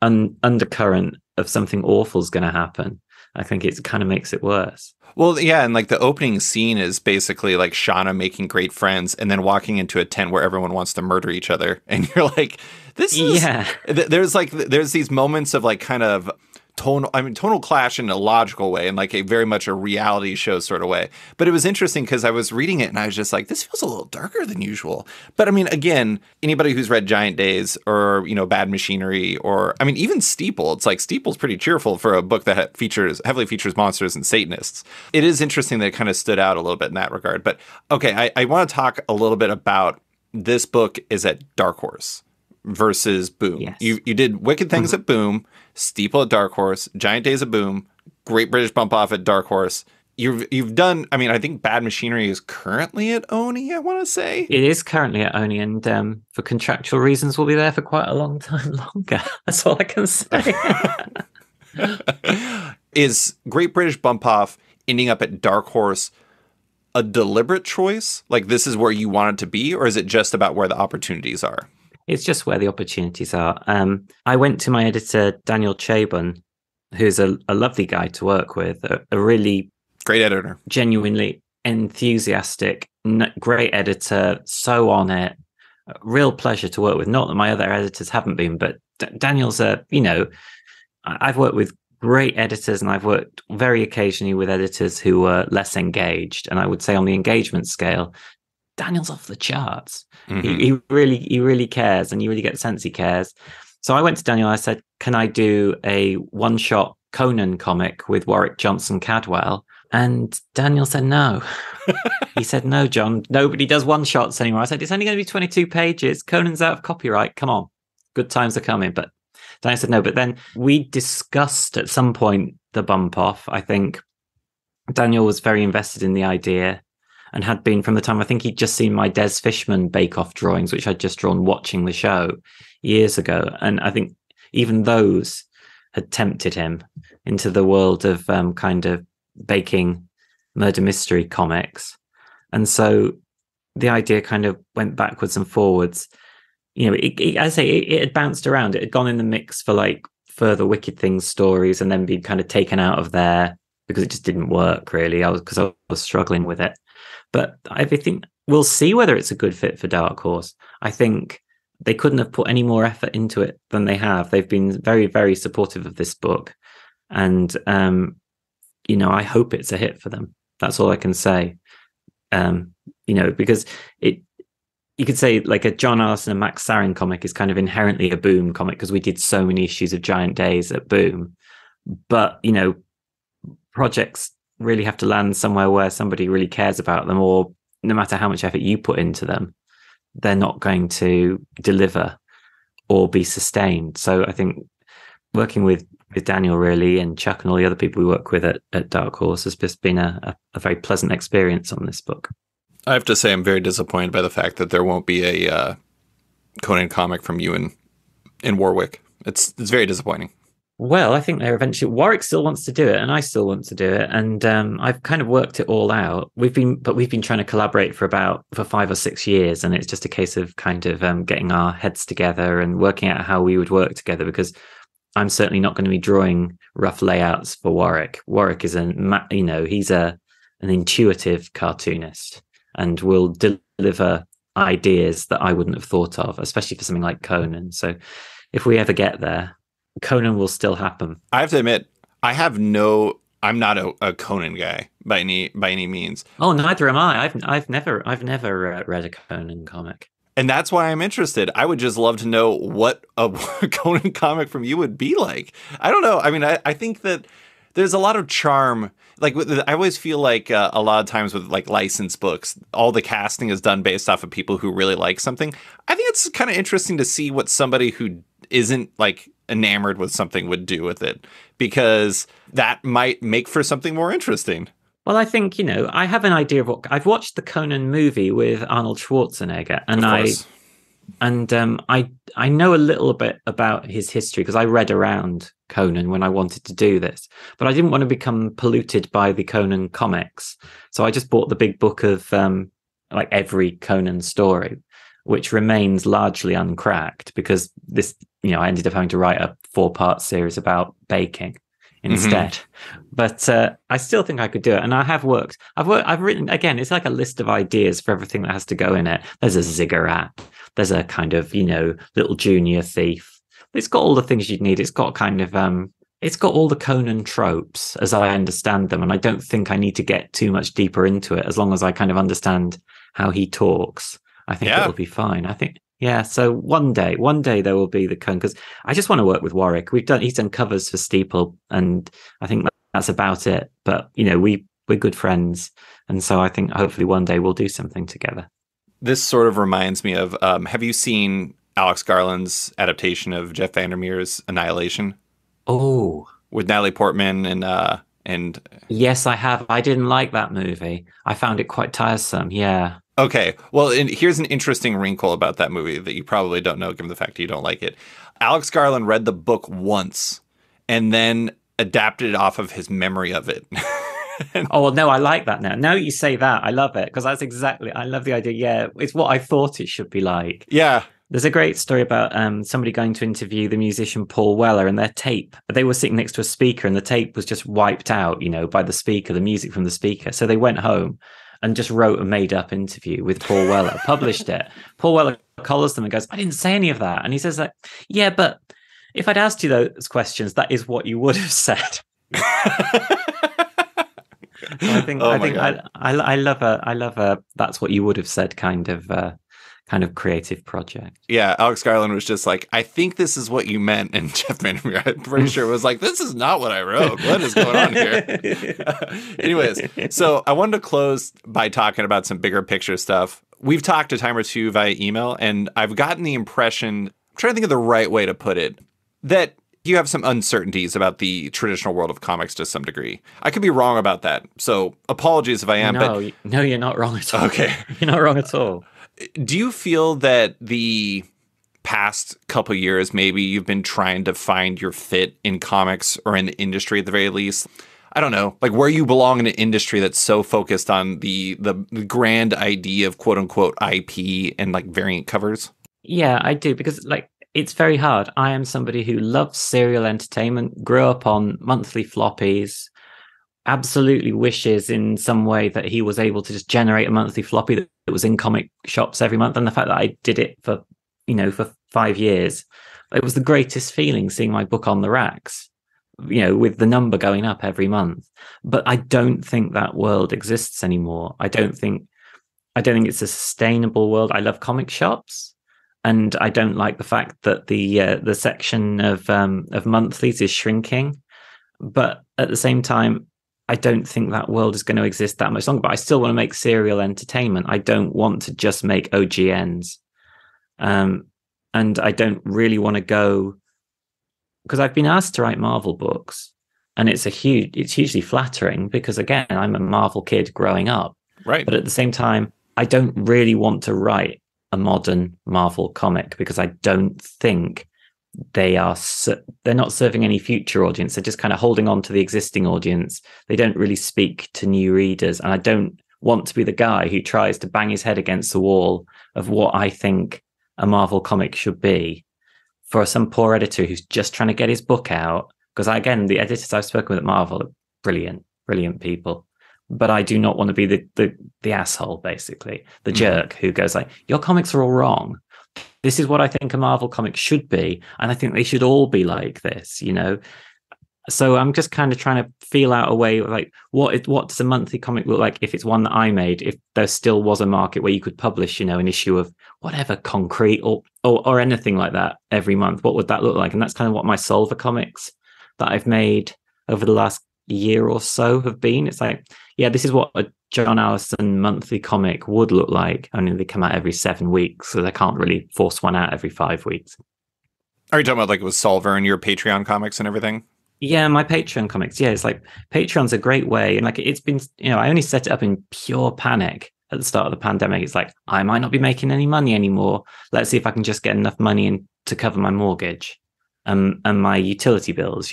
undercurrent of something awful is going to happen. I think it kind of makes it worse.
Well, yeah, and like the opening scene is basically like Shauna making great friends and then walking into a tent where everyone wants to murder each other, and you're like, this is there's these moments of like kind of tonal clash in a logical way and like a very much a reality show sort of way. But it was interesting because I was reading it and I was just like, this feels a little darker than usual. But I mean, again, anybody who's read Giant Days or, Bad Machinery or, I mean, even Steeple, it's like Steeple's pretty cheerful for a book that heavily features monsters and Satanists. It is interesting that it kind of stood out a little bit in that regard. But okay, I want to talk a little bit about this book is at Dark Horse versus Boom.
Yes.
You did Wicked Things at Boom, Steeple at Dark Horse, Giant Days at Boom, Great British Bump Off at Dark Horse. You've done, I mean, I think Bad Machinery is currently at Oni, I want to say.
It is currently at Oni, and for contractual reasons will be there for quite a long time longer. That's all I can say.
Is Great British Bump Off ending up at Dark Horse a deliberate choice? Like this is where you want it to be, or is it just about where the opportunities are?
It's just where the opportunities are. I went to my editor, Daniel Chabon, who's a lovely guy to work with, a really
great editor,
genuinely enthusiastic, great editor, so on it. Real pleasure to work with. Not that my other editors haven't been, but Daniel's I've worked with great editors and I've worked very occasionally with editors who were less engaged. And I would say on the engagement scale, Daniel's off the charts. Mm-hmm. He really cares, and you really get the sense he cares. So I went to Daniel. I said, "Can I do a one-shot Conan comic with Warwick Johnson Cadwell?" And Daniel said no. He said, "No, John. Nobody does one-shots anymore." I said, "It's only going to be 22 pages. Conan's out of copyright. Come on, good times are coming." But Daniel said no. But then we discussed at some point the bump off. I think Daniel was very invested in the idea and had been from the time I think he'd just seen my Des Fishman bake-off drawings, which I'd just drawn watching the show years ago. And I think even those had tempted him into the world of kind of baking murder mystery comics. And so the idea kind of went backwards and forwards. You know, as I say, it had bounced around. It had gone in the mix for like further Wicked Things stories and then been kind of taken out of there because it just didn't work really. I was struggling with it. But I think we'll see whether it's a good fit for Dark Horse. I think they couldn't have put any more effort into it than they have. They've been very, very supportive of this book. And, you know, I hope it's a hit for them. That's all I can say. You know, because you could say like a John Allison and Max Sarin comic is kind of inherently a Boom comic because we did so many issues of Giant Days at Boom. But, you know, projects really have to land somewhere where somebody really cares about them, or no matter how much effort you put into them, they're not going to deliver or be sustained. So I think working with Daniel really and Chuck and all the other people we work with at Dark Horse has just been a very pleasant experience on this book.
I have to say I'm very disappointed by the fact that there won't be a Conan comic from you in Warwick. It's very disappointing.
Well, I think they're eventually. Warwick still wants to do it, and I still want to do it, and I've kind of worked it all out. We've been trying to collaborate for 5 or 6 years, and it's just a case of kind of getting our heads together and working out how we would work together. Because I'm certainly not going to be drawing rough layouts for Warwick. Warwick is he's an intuitive cartoonist, and will deliver ideas that I wouldn't have thought of, especially for something like Conan. So, if we ever get there, Conan will still happen.
I have to admit, I'm not a Conan guy by any means.
Oh, neither am I. I've never read a Conan comic.
And that's why I'm interested. I would just love to know what a Conan comic from you would be like. I don't know. I mean, I think that there's a lot of charm. Like, I always feel like a lot of times with like licensed books, all the casting is done based off of people who really like something. I think it's kind of interesting to see what somebody who isn't like enamored with something would do with it, because that might make for something more interesting.
Well, I think, you know, I have an idea of what I've watched the Conan movie with Arnold Schwarzenegger, and I know a little bit about his history because I read around Conan when I wanted to do this, but I didn't want to become polluted by the Conan comics. So I just bought the big book of like every Conan story, which remains largely uncracked because this, you know, I ended up having to write a 4-part series about baking instead. Mm-hmm. But I still think I could do it. And I've written, again, it's like a list of ideas for everything that has to go in it. There's a ziggurat. There's a kind of, you know, little junior thief. It's got all the things you'd need. It's got kind of, it's got all the Conan tropes as I understand them. And I don't think I need to get too much deeper into it as long as I kind of understand how he talks. I think it'll be fine. I think, yeah. So one day there will be the Conan, because I just want to work with Warwick. He's done covers for Steeple, and I think that's about it. But, you know, we're good friends. And so I think hopefully one day we'll do something together.
This sort of reminds me of, have you seen Alex Garland's adaptation of Jeff Vandermeer's Annihilation?
Oh,
with Natalie Portman and
yes, I have. I didn't like that movie. I found it quite tiresome. Yeah.
Okay. Well, here's an interesting wrinkle about that movie that you probably don't know, given the fact you don't like it. Alex Garland read the book once and then adapted it off of his memory of it.
Oh, well, no, I like that now. Now you say that, I love it, because I love the idea. Yeah, it's what I thought it should be like.
Yeah.
There's a great story about somebody going to interview the musician Paul Weller, and their tape. They were sitting next to a speaker, and the tape was just wiped out, you know, by the speaker, the music from the speaker. So they went home and just wrote a made-up interview with Paul Weller, published it. Paul Weller calls them and goes, "I didn't say any of that." And he says, like, "Yeah, but if I'd asked you those questions, that is what you would have said." So I love a that's what you would have said kind of creative project.
Yeah, Alex Garland was just like, "I think this is what you meant," and Jeff Vandermeer, I'm pretty sure, was like, "This is not what I wrote. What is going on here?" Anyways, so I wanted to close by talking about some bigger picture stuff. We've talked a time or two via email, and I've gotten the impression, I'm trying to think of the right way to put it, that you have some uncertainties about the traditional world of comics to some degree. I could be wrong about that, so apologies if I am.
No, you're not wrong at all.
Okay.
You're not wrong at all.
Do you feel that the past couple years, maybe you've been trying to find your fit in comics or in the industry at the very least? I don't know, like where you belong in an industry that's so focused on the grand idea of quote unquote IP and like variant covers?
Yeah, I do, because like it's very hard. I am somebody who loves serial entertainment, grew up on monthly floppies, absolutely wishes in some way that he was able to just generate a monthly floppy that was in comic shops every month. And the fact that I did it for 5 years, it was the greatest feeling seeing my book on the racks, with the number going up every month. But I don't think that world exists anymore. I don't think it's a sustainable world. I love comic shops. And I don't like the fact that the section of monthlies is shrinking. But at the same time, I don't think that world is going to exist that much longer. But I still want to make serial entertainment. I don't want to just make OGNs. And I don't really want to go, because I've been asked to write Marvel books, and it's hugely flattering because, again, I'm a Marvel kid growing up.
Right.
But at the same time, I don't really want to write a modern Marvel comic because I don't think they're not serving any future audience. They're just kind of holding on to the existing audience. They don't really speak to new readers. And I don't want to be the guy who tries to bang his head against the wall of what I think a Marvel comic should be for some poor editor who's just trying to get his book out. Because again, the editors I've spoken with at Marvel are brilliant people. But I do not want to be the asshole, basically, the jerk who goes like, your comics are all wrong. This is what I think a Marvel comic should be. And I think they should all be like this, So I'm just kind of trying to feel out a way of like, what does a monthly comic look like if it's one that I made, if there still was a market where you could publish, an issue of whatever, Concrete or anything like that every month. What would that look like? And that's kind of what my Solver comics that I've made over the last year or so have been. It's like, yeah, this is what a John Allison monthly comic would look like. Only they come out every 7 weeks, so they can't really force one out every 5 weeks.
Are you talking about like it was Solver and your Patreon comics and everything?
Yeah, my Patreon comics. Yeah, it's like Patreon's a great way. And like it's been, I only set it up in pure panic at the start of the pandemic. It's like, I might not be making any money anymore. Let's see if I can just get enough money in to cover my mortgage and my utility bills,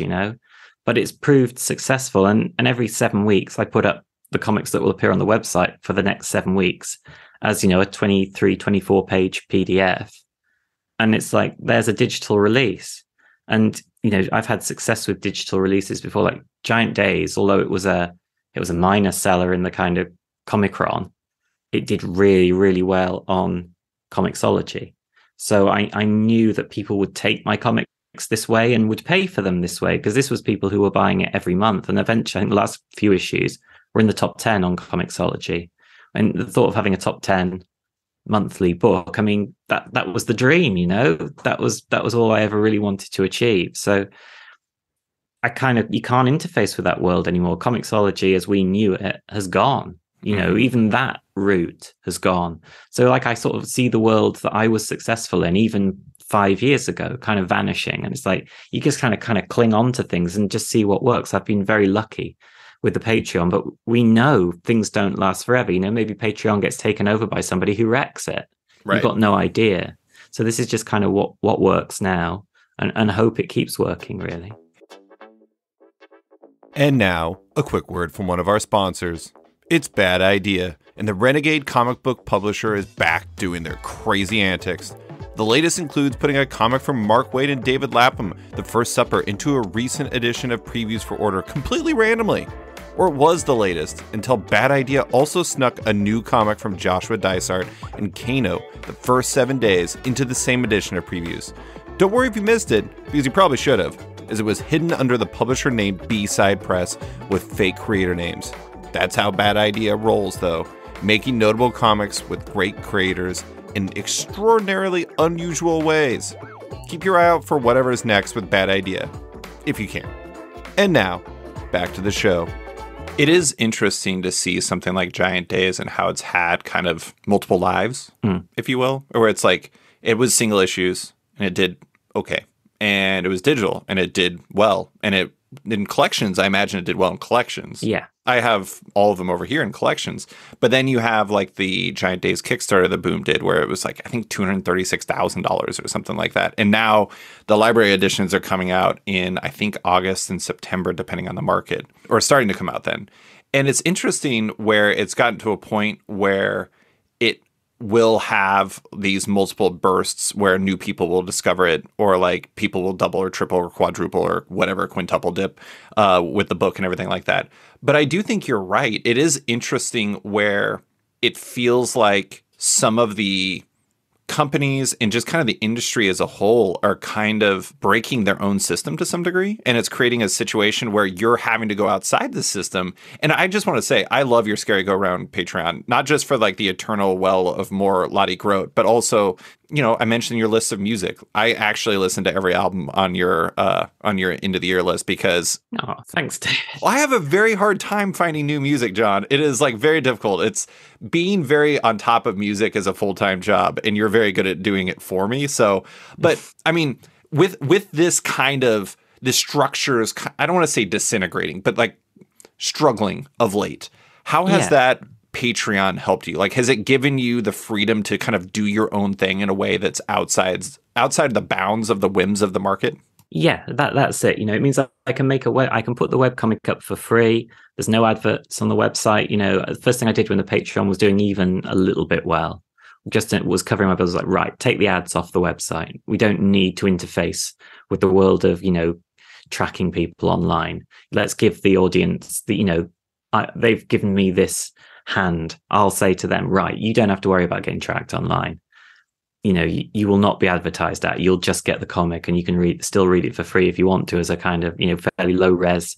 But it's proved successful. And every 7 weeks, I put up the comics that will appear on the website for the next 7 weeks as, a 23, 24 page PDF. And it's like, there's a digital release. And, I've had success with digital releases before, like Giant Days, although it was a minor seller in the kind of Comicron, it did really, really well on Comixology. So I knew that people would take my comics this way and would pay for them this way, because this was people who were buying it every month. And eventually, I think the last few issues were in the top 10 on Comixology. And the thought of having a top 10 monthly book, I mean, that was the dream, that was all I ever really wanted to achieve. So you can't interface with that world anymore. Comixology as we knew it has gone. Even that route has gone. So like I sort of see the world that I was successful in even 5 years ago kind of vanishing. And it's like you just kind of cling on to things and just see what works. I've been very lucky with the Patreon, but we know things don't last forever. Maybe Patreon gets taken over by somebody who wrecks it. Right. You've got no idea. So this is just kind of what works now, and hope it keeps working, really.
And now, a quick word from one of our sponsors. It's Bad Idea, and the Renegade comic book publisher is back doing their crazy antics. The latest includes putting a comic from Mark Waid and David Lapham, The First Supper, into a recent edition of Previews for Order completely randomly. Or it was the latest, until Bad Idea also snuck a new comic from Joshua Dysart and Kano, The First 7 Days, into the same edition of Previews. Don't worry if you missed it, because you probably should have, as it was hidden under the publisher named B-Side Press with fake creator names. That's how Bad Idea rolls, though, making notable comics with great creators in extraordinarily unusual ways. Keep your eye out for whatever's next with Bad Idea, if you can. And now, back to the show.
It is interesting to see something like Giant Days and how it's had kind of multiple lives, if you will, or where it's like it was single issues and it did okay. and it was digital, and it did well. And it in collections, I imagine it did well in collections.
Yeah.
I have all of them over here in collections. But then you have like the Giant Days Kickstarter that Boom did, where it was like, I think $236,000 or something like that. And now the library editions are coming out in, I think, August and September, depending on the market, or starting to come out then. And it's interesting where it's gotten to a point where it will have these multiple bursts where new people will discover it, or like people will double or triple or quadruple or whatever, quintuple dip with the book and everything like that. But I do think you're right. It is interesting where it feels like some of the companies and just kind of the industry as a whole are kind of breaking their own system to some degree. And it's creating a situation where you're having to go outside the system. And I just want to say, I love your Scary Go Round Patreon, not just for like the eternal well of more Lottie Grote, but also, you know, I mentioned your list of music. I actually listen to every album on your Into the Ear list because
Oh, thanks, David.
I have a very hard time finding new music, John. It is like very difficult. It's being very on top of music is a full-time job, and you're very good at doing it for me. So, but I mean, with this kind of the structure is, I don't want to say disintegrating, but like struggling of late. How has that Patreon helped you? Like, has it given you the freedom to kind of do your own thing in a way that's outside the bounds of the whims of the market?
Yeah, that's it. You know, it means I can make I can put the webcomic up for free. There's no adverts on the website. You know, the first thing I did when the Patreon was doing even a little bit well, just it was covering my bills. Like, right, take the ads off the website. We don't need to interface with the world of, you know, tracking people online. Let's give the audience the, you know, they've given me this hand. I'll say to them, right, you don't have to worry about getting tracked online. You know, you will not be advertised at. You'll just get the comic, and you can still read it for free if you want to, as a kind of, you know, fairly low res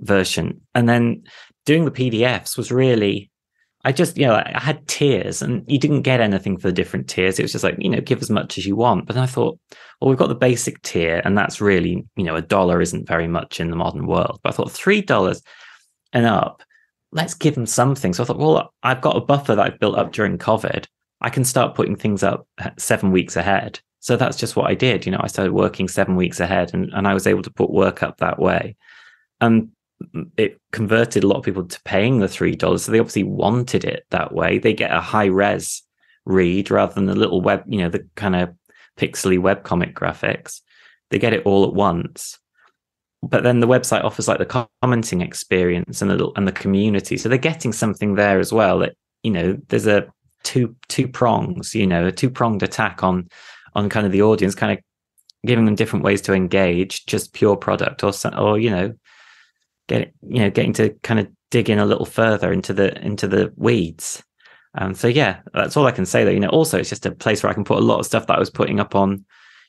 version. And then doing the PDFs was really, I just, you know, I had tiers, and you didn't get anything for the different tiers. It was just like, you know, give as much as you want. But then I thought, well, we've got the basic tier, and that's really, you know, $1 isn't very much in the modern world. But I thought $3 and up, let's give them something. So I thought, well, I've got a buffer that I've built up during COVID. I can start putting things up 7 weeks ahead. So that's just what I did. You know, I started working 7 weeks ahead, and I was able to put work up that way. And it converted a lot of people to paying the $3. So they obviously wanted it that way. They get a high res read rather than the little web, you know, the kind of pixely webcomic graphics. They get it all at once. But then the website offers like the commenting experience and the community. So they're getting something there as well. That, you know, there's a two prongs, you know, a two-pronged attack on kind of the audience, kind of giving them different ways to engage, just pure product, or you know, getting to kind of dig in a little further into the weeds. So yeah, that's all I can say. That, you know, also it's just a place where I can put a lot of stuff that I was putting up on,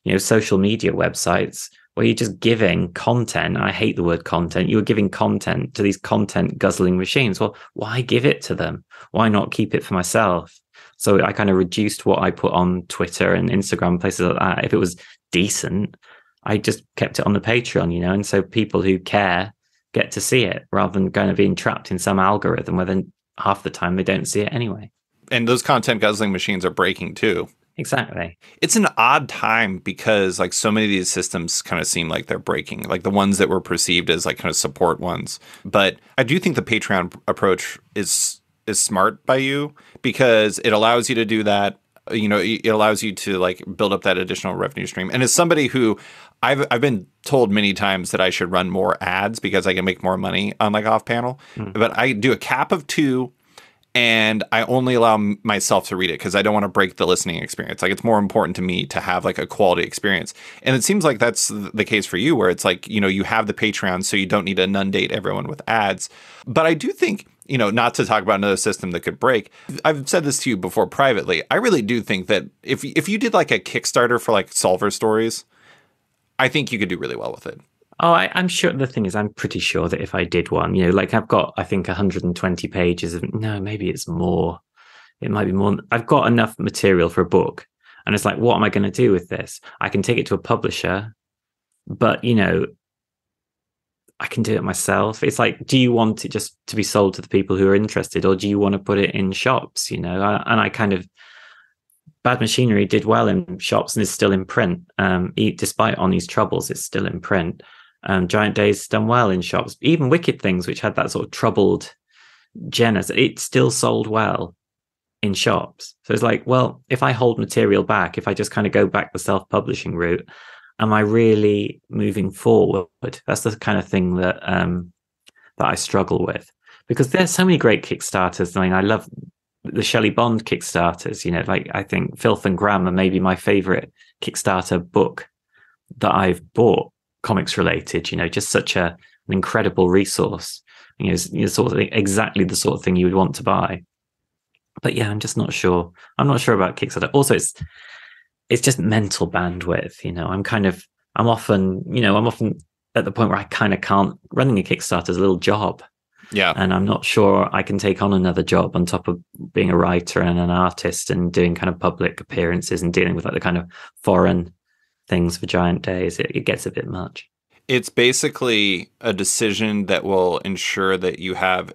you know, social media websites, where you're just giving content. I hate the word content. You were giving content to these content guzzling machines. Well, why give it to them? Why not keep it for myself? So I kind of reduced what I put on Twitter and Instagram, places like that. If it was decent, I just kept it on the Patreon, you know, and so people who care get to see it rather than kind of being trapped in some algorithm where then half the time they don't see it anyway.
And those content guzzling machines are breaking too.
Exactly.
It's an odd time because like so many of these systems kind of seem like they're breaking, like the ones that were perceived as like kind of support ones. But I do think the Patreon approach is smart by you, because it allows you to do that. You know, it allows you to like build up that additional revenue stream. And as somebody who I've been told many times that I should run more ads because I can make more money on like off panel, but I do a cap of 2. And I only allow myself to read it because I don't want to break the listening experience. Like, it's more important to me to have like a quality experience. And it seems like that's the case for you, where it's like, you know, you have the Patreon, so you don't need to inundate everyone with ads. But I do think, you know, not to talk about another system that could break, I've said this to you before privately, I really do think that if you did like a Kickstarter for like Solver Stories, I think you could do really well with it.
Oh, I'm sure. The thing is, I'm pretty sure that if I did one, you know, like I've got, I think 120 pages of, no, maybe it's more. It might be more. I've got enough material for a book. And it's like, what am I going to do with this? I can take it to a publisher, but, you know, I can do it myself. It's like, do you want it just to be sold to the people who are interested, or do you want to put it in shops, you know? And I kind of Bad Machinery did well in shops and is still in print. Despite Oni's troubles, it's still in print. Giant Days done well in shops. Even Wicked Things, which had that sort of troubled genesis, it still sold well in shops. So it's like, well, if I hold material back, if I just kind of go back the self-publishing route, am I really moving forward? That's the kind of thing that that I struggle with, because there's so many great Kickstarters. I mean, I love the Shelley Bond Kickstarters, like I think Filth and Grammar may be my favorite Kickstarter book that I've bought, comics related, just such an incredible resource, sort of exactly the sort of thing you would want to buy. But yeah, I'm just not sure. I'm not sure about Kickstarter. Also, it's just mental bandwidth. I'm often at the point where I kind of can't. Running a Kickstarter is a little job.
Yeah.
And I'm not sure I can take on another job on top of being a writer and an artist and doing kind of public appearances and dealing with like the kind of foreign things for Giant Days. It gets a bit much.
It's basically a decision that will ensure that you have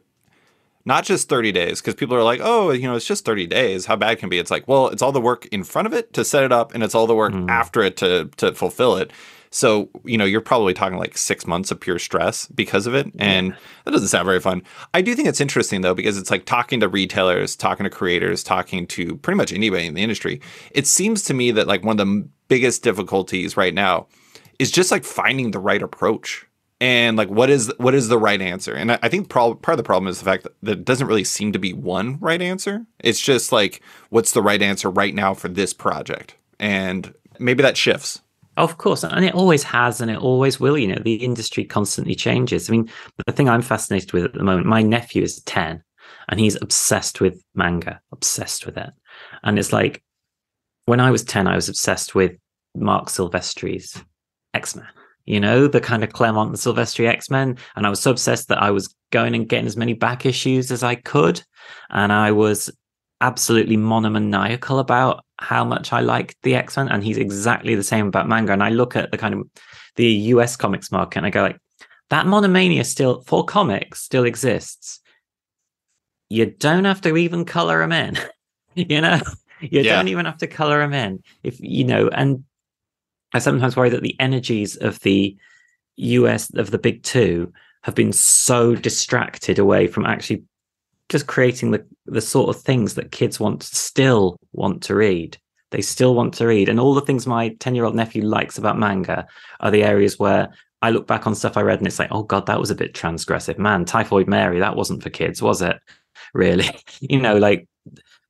not just 30 days, because people are like, oh, it's just 30 days. How bad can it be? It's like, well, it's all the work in front of it to set it up, and it's all the work after it to fulfill it. So, you're probably talking like 6 months of pure stress because of it. And that doesn't sound very fun. I do think it's interesting, though, because it's like talking to retailers, talking to creators, talking to pretty much anybody in the industry. It seems to me that like one of the biggest difficulties right now is just like finding the right approach. And like, what is the right answer? And I think part of the problem is the fact that it doesn't really seem to be one right answer. It's just like, what's the right answer right now for this project? And maybe that shifts.
Of course, and it always has, and it always will. The industry constantly changes. I mean, the thing I'm fascinated with at the moment, my nephew is 10, and he's obsessed with manga, obsessed with it. And it's like, when I was 10, I was obsessed with Mark Silvestri's X-Men. The kind of Claremont and Silvestri X-Men. And I was so obsessed that I was going and getting as many back issues as I could. And I was absolutely monomaniacal about how much I liked the X-Men. And he's exactly the same about manga. And I look at the kind of the US comics market and I go like, that monomania still, for comics, still exists. You don't have to even color them in, you don't even have to color them in. And I sometimes worry that the energies of the US, of the big two, have been so distracted away from actually just creating the sort of things that kids still want to read. They still want to read. And all the things my 10-year-old nephew likes about manga are the areas where I look back on stuff I read and it's like, oh God, that was a bit transgressive. Man, Typhoid Mary, that wasn't for kids, was it? Really? Like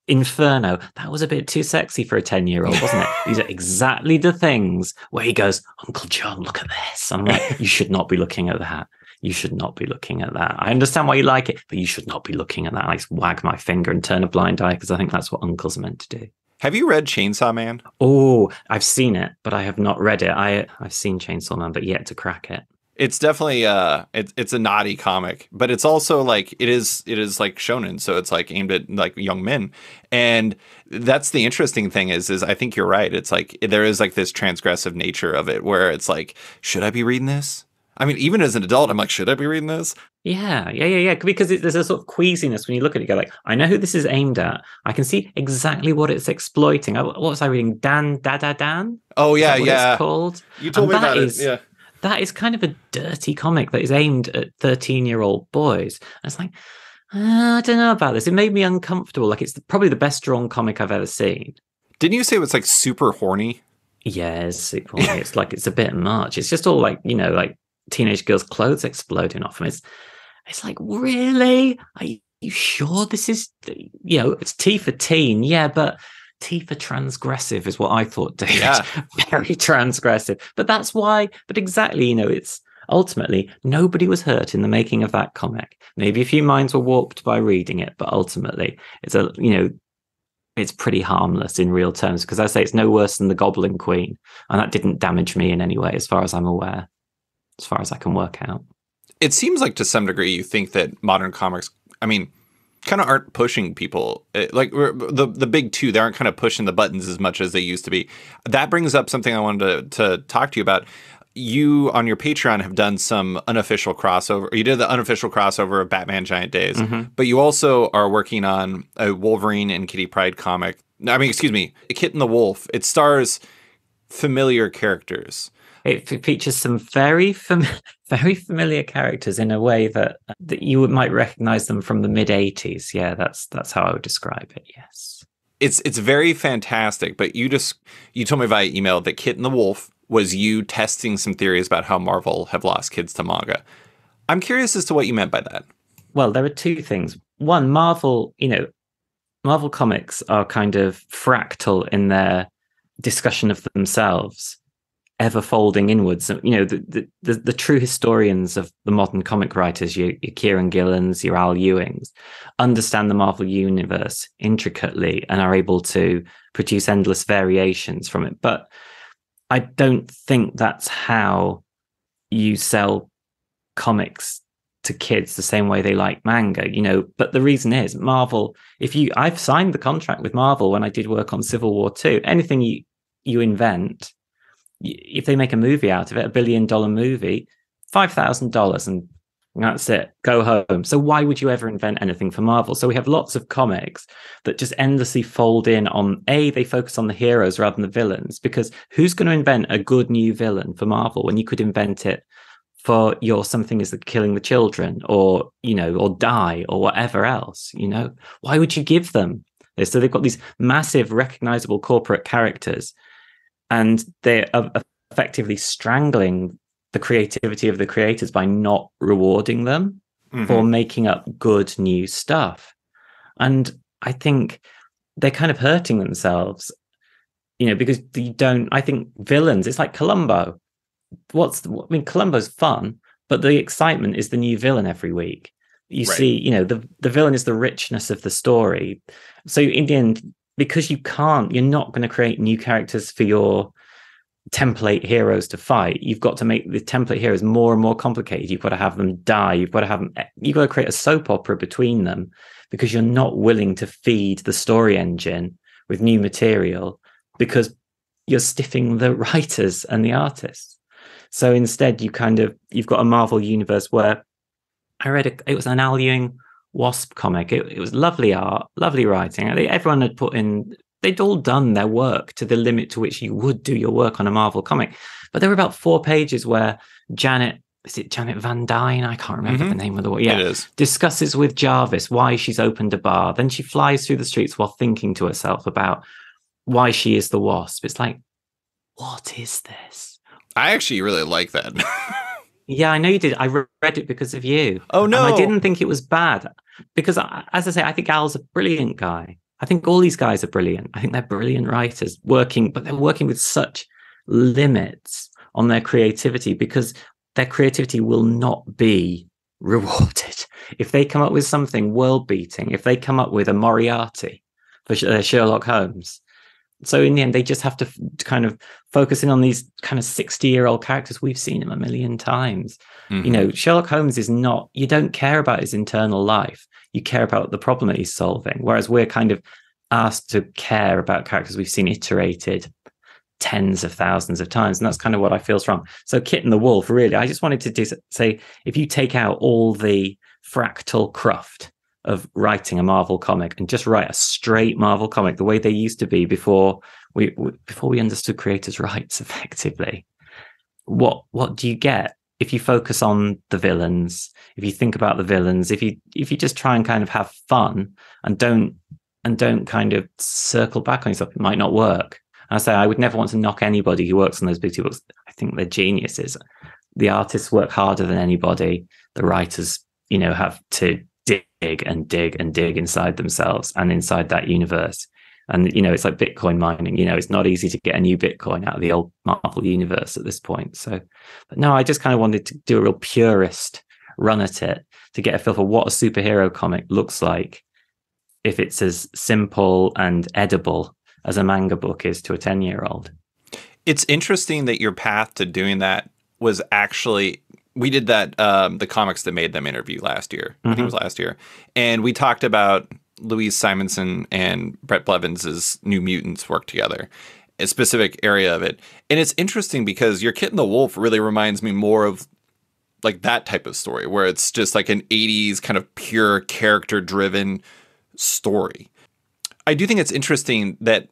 Inferno, that was a bit too sexy for a 10-year-old, wasn't it? These are exactly the things where he goes, Uncle John, look at this. I'm like, you should not be looking at that. You should not be looking at that. I understand why you like it, but you should not be looking at that. I just wag my finger and turn a blind eye because I think that's what uncles are meant to do.
Have you read Chainsaw Man?
Oh, I've seen it, but I have not read it. I've seen Chainsaw Man, but yet to crack it.
It's definitely it's a naughty comic, but it's also like it is like shonen, so it's like aimed at like young men. And that's the interesting thing is I think you're right. It's like there is like this transgressive nature of it where it's like, should I be reading this? I mean, even as an adult, I'm like, should I be reading this?
Yeah. Because there's a sort of queasiness when you look at it. You go like, I know who this is aimed at. I can see exactly what it's exploiting. What was I reading? Dan?
Oh yeah,
is
yeah.
It's called.
You told me about it. Yeah.
That is kind of a dirty comic that is aimed at 13-year-old boys. And it's like, I don't know about this. It made me uncomfortable. Like it's probably the best drawn comic I've ever seen.
Didn't you say it was like super horny?
Yes, it's like it's a bit much. It's just all like like teenage girls' clothes exploding off them. It's like, really? Are you sure this is it's T for teen? Yeah, but T for transgressive is what I thought, David. Yeah. Very transgressive. But that's why, exactly, it's ultimately nobody was hurt in the making of that comic. Maybe a few minds were warped by reading it, but ultimately it's pretty harmless in real terms, because I say it's no worse than the Goblin Queen. And that didn't damage me in any way, as far as I'm aware, as far as I can work out.
It seems like to some degree you think that modern comics, I mean, kind of aren't pushing people like the big two. They aren't kind of pushing the buttons as much as they used to be. That brings up something I wanted to talk to you about. you on your Patreon have done some unofficial crossover. You did the unofficial crossover of Batman Giant Days, but you also are working on a Wolverine and Kitty Pryde comic. I mean, excuse me, Kit and the Wolf. It stars familiar characters.
It features some very familiar characters in a way that you might recognize them from the mid '80s. Yeah, that's how I would describe it. Yes,
it's very fantastic. But you told me via email that Kit and the Wolf was you testing some theories about how Marvel have lost kids to manga. I'm curious as to what you meant by that.
Well, there are two things. One, Marvel comics are kind of fractal in their discussion of themselves, ever folding inwards. The true historians of the modern comic writers, your Kieran Gillans, your Al Ewings, understand the Marvel universe intricately and are able to produce endless variations from it. But I don't think that's how you sell comics to kids the same way they like manga, But the reason is Marvel, I've signed the contract with Marvel when I did work on Civil War 2. Anything you invent, if they make a movie out of it, $1 billion movie, $5,000 and that's it, go home. So why would you ever invent anything for Marvel? So we have lots of comics that just endlessly fold in on they focus on the heroes rather than the villains, because who's going to invent a good new villain for Marvel when you could invent it for your something is killing the children or die or whatever else, Why would you give them this? So they've got these massive recognizable corporate characters and they are effectively strangling the creativity of the creators by not rewarding them for making up good new stuff. And I think they're kind of hurting themselves, because I think villains, it's like Columbo. Columbo's fun, but the excitement is the new villain every week. You see, the villain is the richness of the story. So in the end, because you're not going to create new characters for your template heroes to fight. You've got to make the template heroes more and more complicated. You've got to have them die. You've got to create a soap opera between them because you're not willing to feed the story engine with new material because you're stiffing the writers and the artists. So instead, you've got a Marvel universe where I read it was an Al Ewing Wasp comic. It was lovely art, lovely writing. Everyone had they'd all done their work to the limit to which you would do your work on a Marvel comic. But there were about 4 pages where Janet Van Dyne? I can't remember the name of the word. Yeah,
it is.
Discusses with Jarvis why she's opened a bar. Then she flies through the streets while thinking to herself about why she is the Wasp. It's like, what is this?
I actually really like that.
Yeah, I know you did. I read it because of you.
Oh, no.
And I didn't think it was bad because, as I say, I think Al's a brilliant guy. I think all these guys are brilliant. I think they're brilliant writers but they're working with such limits on their creativity because their creativity will not be rewarded. If they come up with something world-beating, if they come up with a Moriarty for Sherlock Holmes, so in the end, they just have to kind of focus in on these kind of 60-year-old characters. We've seen him a million times. Sherlock Holmes you don't care about his internal life. You care about the problem that he's solving. Whereas we're kind of asked to care about characters we've seen iterated tens of thousands of times. And that's kind of what I feel is wrong. So Kit and the Wolf, really, I just wanted to say, if you take out all the fractal cruft of writing a Marvel comic and just write a straight Marvel comic the way they used to be before we understood creators' rights effectively, what do you get? If you focus on the villains, if you think about the villains, if you just try and kind of have fun and don't kind of circle back on yourself, it might not work. And I say I would never want to knock anybody who works on those big two books. I think they're geniuses. The artists work harder than anybody. The writers, have to dig and dig and dig inside themselves and inside that universe. And, it's like Bitcoin mining, it's not easy to get a new Bitcoin out of the old Marvel universe at this point. So, but no, I just kind of wanted to do a real purist run at it to get a feel for what a superhero comic looks like if it's as simple and edible as a manga book is to a 10-year-old.
It's interesting that your path to doing that was actually... We did that, the Comics That Made Them interview last year. I think it was last year. And we talked about Louise Simonson and Brett Blevins' New Mutants work together. a specific area of it. And it's interesting because Your Kit and the Wolf really reminds me more of like that type of story where it's just like an 80s kind of pure character driven story. I do think it's interesting that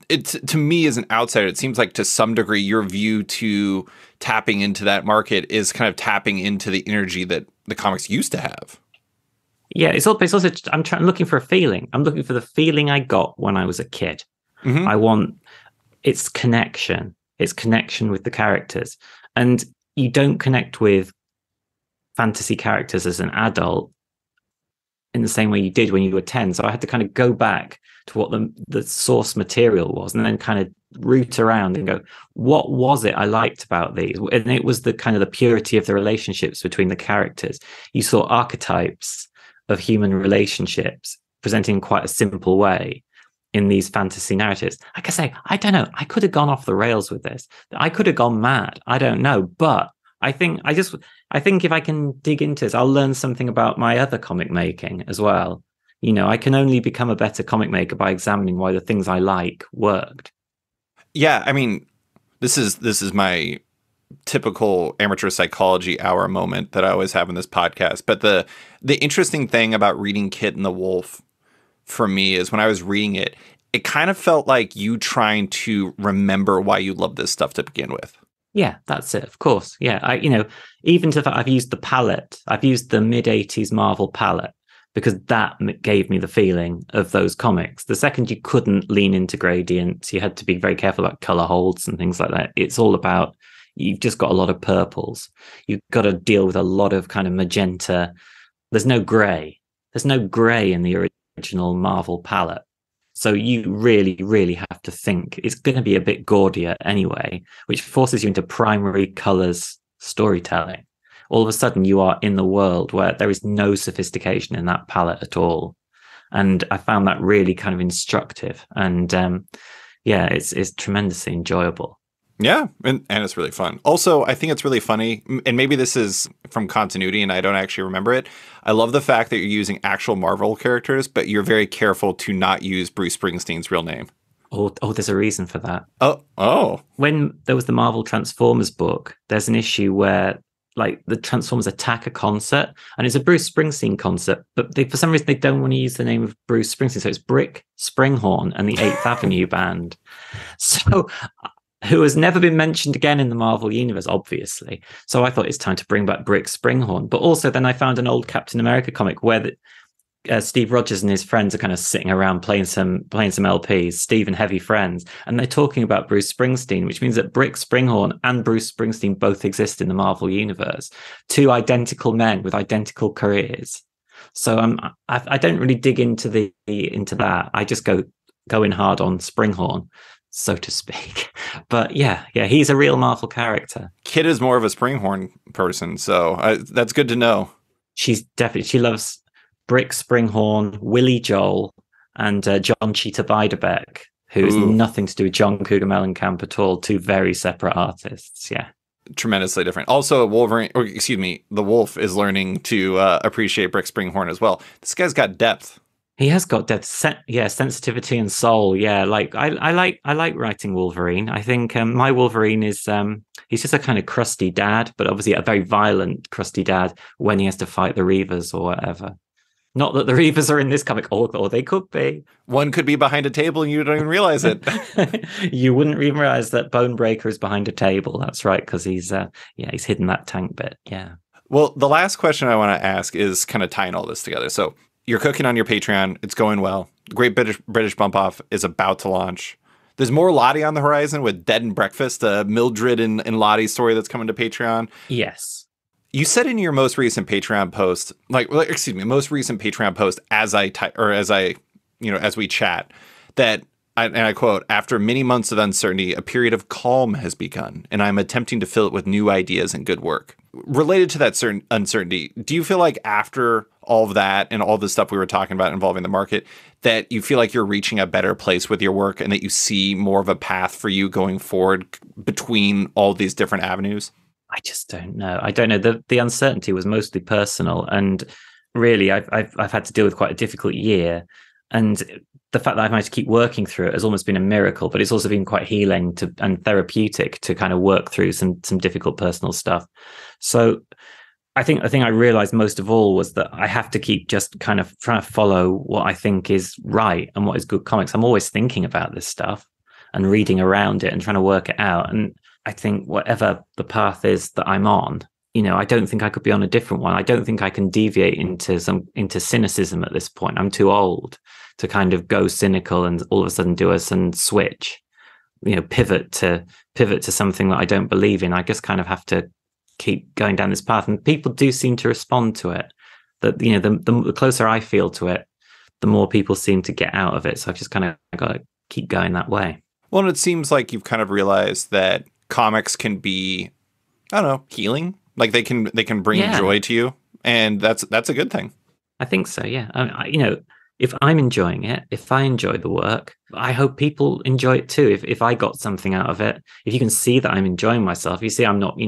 it's, to me as an outsider, it seems like to some degree your view to tapping into that market is kind of tapping into the energy that the comics used to have.
Yeah, it's also I'm looking for a feeling. I'm looking for the feeling I got when I was a kid.
Mm-hmm.
I want its connection with the characters. And you don't connect with fantasy characters as an adult in the same way you did when you were 10. So I had to kind of go back to what the source material was and then kind of root around and go, what was it I liked about these? And it was the kind of the purity of the relationships between the characters. You saw archetypes of human relationships presenting in quite a simple way in these fantasy narratives. Like I say, I don't know. I could have gone off the rails with this. I could have gone mad. I don't know. But I think if I can dig into this, I'll learn something about my other comic making as well. You know, I can only become a better comic maker by examining why the things I like worked.
Yeah, I mean, this is my typical amateur psychology hour moment that I always have in this podcast. But the interesting thing about reading Kit and the Wolf for me is when I was reading it, it kind of felt like you trying to remember why you love this stuff to begin with.
Yeah, that's it. Of course. Yeah. Even to that, I've used the palette. I've used the mid-80s Marvel palette because that gave me the feeling of those comics. The second you couldn't lean into gradients, you had to be very careful about color holds and things like that. It's all about, you've just got a lot of purples. You've got to deal with a lot of kind of magenta. There's no gray. There's no gray in the original Marvel palette. So you really, really have to think. It's going to be a bit gaudier anyway, which forces you into primary colors storytelling. All of a sudden, you are in the world where there is no sophistication in that palette at all. And I found that really kind of instructive. And it's tremendously enjoyable.
Yeah, and it's really fun. Also, I think it's really funny, and maybe this is from continuity and I don't actually remember it. I love the fact that you're using actual Marvel characters, but you're very careful to not use Bruce Springsteen's real name.
Oh, there's a reason for that.
Oh.
When there was the Marvel Transformers book, there's an issue where like the Transformers attack a concert, and it's a Bruce Springsteen concert, but for some reason they don't want to use the name of Bruce Springsteen, so it's Brick Springhorn and the 8th Avenue Band. So who has never been mentioned again in the Marvel universe, obviously. So I thought it's time to bring back Brick Springhorn. But also then I found an old Captain America comic where Steve Rogers and his friends are kind of sitting around playing some LPs, Steve and Heavy Friends, and they're talking about Bruce Springsteen, which means that Brick Springhorn and Bruce Springsteen both exist in the Marvel universe. Two identical men with identical careers. So I don't really dig into that. I just go in hard on Springhorn, so to speak. But yeah, he's a real Marvel character.
Kit is more of a Springhorn person, so that's good to know.
She loves Brick Springhorn, Willie Joel, and John Cheetah Beiderbecke, who is nothing to do with John Cougar Mellencamp at all. Two very separate artists, yeah.
Tremendously different. Also, the Wolf is learning to appreciate Brick Springhorn as well. This guy's got depth.
He has got depth, sensitivity and soul. Yeah, like I like writing Wolverine. I think my Wolverine is he's just a kind of crusty dad, but obviously a very violent crusty dad when he has to fight the Reavers or whatever. Not that the Reavers are in this comic, or they could be.
One could be behind a table and you don't even realize it.
You wouldn't even realize that Bonebreaker is behind a table. That's right, because he's hidden that tank bit. Yeah.
Well, the last question I want to ask is kind of tying all this together. So you're cooking on your Patreon. It's going well. Great British Bump Off is about to launch. There's more Lottie on the horizon with Dead and Breakfast, Mildred and Lottie's story that's coming to Patreon.
Yes.
You said in your most recent Patreon post, most recent Patreon post as we chat, that, and I quote, "After many months of uncertainty, a period of calm has begun, and I'm attempting to fill it with new ideas and good work." Related to that certain uncertainty, do you feel like after all of that and all the stuff we were talking about involving the market, that you feel like you're reaching a better place with your work and that you see more of a path for you going forward between all these different avenues?
I just don't know. I don't know. The uncertainty was mostly personal, and really, I've had to deal with quite a difficult year. And the fact that I've managed to keep working through it has almost been a miracle, but it's also been quite healing and therapeutic to kind of work through some difficult personal stuff. So I think the thing I realized most of all was that I have to keep just kind of trying to follow what I think is right and what is good comics. I'm always thinking about this stuff and reading around it and trying to work it out. And I think whatever the path is that I'm on, I don't think I could be on a different one. I don't think I can deviate into cynicism at this point. I'm too old to kind of go cynical and all of a sudden do a sudden switch, pivot to something that I don't believe in. I just kind of have to keep going down this path. And people do seem to respond to it. That, the closer I feel to it, the more people seem to get out of it. So I've just kind of got to keep going that way.
Well, and it seems like you've kind of realized that comics can be, I don't know, healing. Like they can bring joy to you, and that's a good thing.
I think so. Yeah. If I'm enjoying it, if I enjoy the work, I hope people enjoy it too. If I got something out of it, if you can see that I'm enjoying myself, you see I'm not,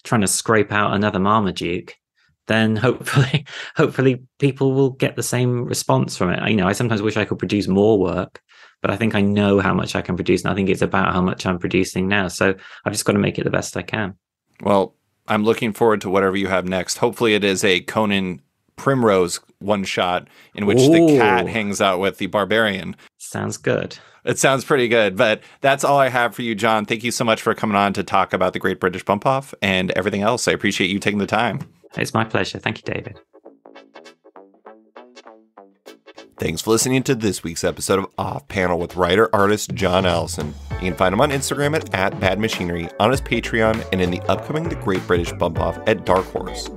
trying to scrape out another Marmaduke, then hopefully people will get the same response from it. I sometimes wish I could produce more work, but I think I know how much I can produce, and I think it's about how much I'm producing now. So I've just got to make it the best I can.
Well, I'm looking forward to whatever you have next. Hopefully it is a Conan Primrose one-shot in which the cat hangs out with the barbarian.
Sounds good.
It sounds pretty good, but that's all I have for you, John. Thank you so much for coming on to talk about the Great British Bump Off and everything else. I appreciate you taking the time.
It's my pleasure. Thank you, David.
Thanks for listening to this week's episode of Off Panel with writer-artist John Allison. You can find him on Instagram at @badmachinery, on his Patreon, and in the upcoming The Great British Bump Off at Dark Horse.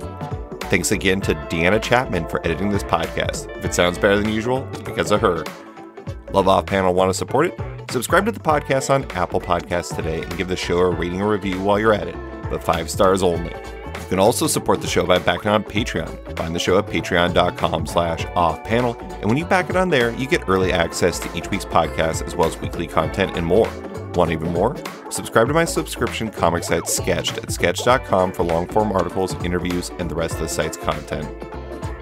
Thanks again to Deanna Chapman for editing this podcast. If it sounds better than usual, it's because of her. Love Off Panel, want to support it? Subscribe to the podcast on Apple Podcasts today and give the show a rating or review while you're at it, but 5 stars only. You can also support the show by backing on Patreon. Find the show at patreon.com/offpanel. And when you back it on there, you get early access to each week's podcast, as well as weekly content and more. Want even more? Subscribe to my subscription comic site Sketched at sketch.com for long-form articles, interviews, and the rest of the site's content.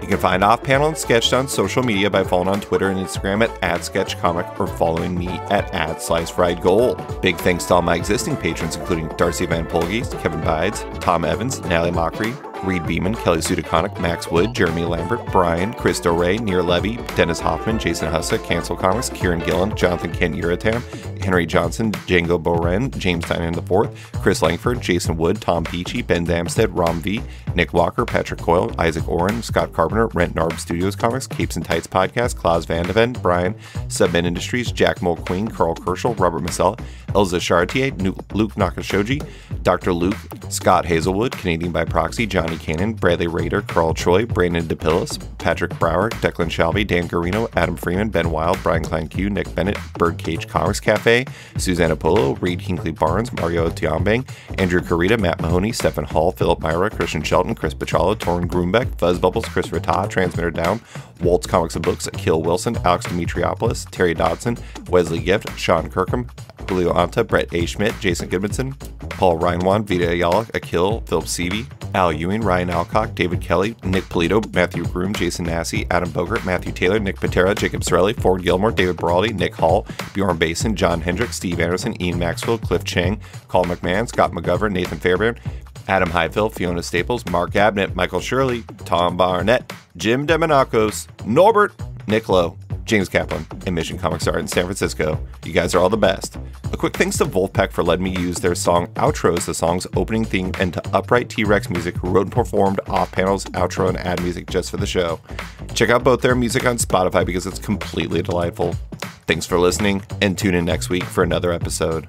You can find Off Panel and Sketched on social media by following on Twitter and Instagram at @sketchcomic or following me at @slicefriedgold. Big thanks to all my existing patrons, including Darcy Van Polgeest, Kevin Bides, Tom Evans, Natalie Mockery, Reed Beeman, Kelly Sudaconic, Max Wood, Jeremy Lambert, Brian, Christo Ray, Near Levy, Dennis Hoffman, Jason Hussa, Cancel Comics, Kieran Gillen, Jonathan Kent Uratam, Henry Johnson, Django Boren, James Tynan IV, Chris Langford, Jason Wood, Tom Peachy, Ben Damstead, Rom V, Nick Walker, Patrick Coyle, Isaac Oren, Scott Carpenter, Rent Narb Studios Comics, Capes and Tights Podcast, Klaus Vandeven, Brian, Submen Industries, Jack Mulqueen, Carl Kerschel, Robert Massell, Elza Chartier, Luke Nakashoji, Dr. Luke, Scott Hazelwood, Canadian by Proxy, Johnny Cannon, Bradley Rader, Carl Choi, Brandon DePillis, Patrick Brower, Declan Shalvey, Dan Garino, Adam Freeman, Ben Wild, Brian Klein Q, Nick Bennett, Birdcage Comics Cafe, Susanna Polo, Reed Hinkley Barnes, Mario Tiambang, Andrew Carita, Matt Mahoney, Stephen Hall, Philip Myra, Christian Shelton, Chris Pachalo, Torrin Grumbeck, Fuzz Bubbles, Chris Rata, Transmitter Down, Waltz Comics and Books, Akil Wilson, Alex Dimitriopoulos, Terry Dodson, Wesley Gift, Sean Kirkham, Julio Anta, Brett A. Schmidt, Jason Goodmanson, Paul Reinwan, Vita Ayala, Akil, Philip Seavey, Al Ewing, Ryan Alcock, David Kelly, Nick Polito, Matthew Groom, Jason Massey, Adam Bogert, Matthew Taylor, Nick Patera, Jacob Sorelli, Ford Gilmore, David Baraldi, Nick Hall, Bjorn Basin, John Hendricks, Steve Anderson, Ian Maxwell, Cliff Chang, Carl McMahon, Scott McGovern, Nathan Fairbairn, Adam Highfield, Fiona Staples, Mark Abnett, Michael Shirley, Tom Barnett, Jim Demonacos, Norbert, Nick Lowe, James Kaplan, and Mission Comics Art in San Francisco. You guys are all the best. A quick thanks to Wolfpack for letting me use their song Outro as the song's opening theme, and to Upright T-Rex Music, who wrote and performed Off Panel's outro and ad music just for the show. Check out both their music on Spotify because it's completely delightful. Thanks for listening, and tune in next week for another episode.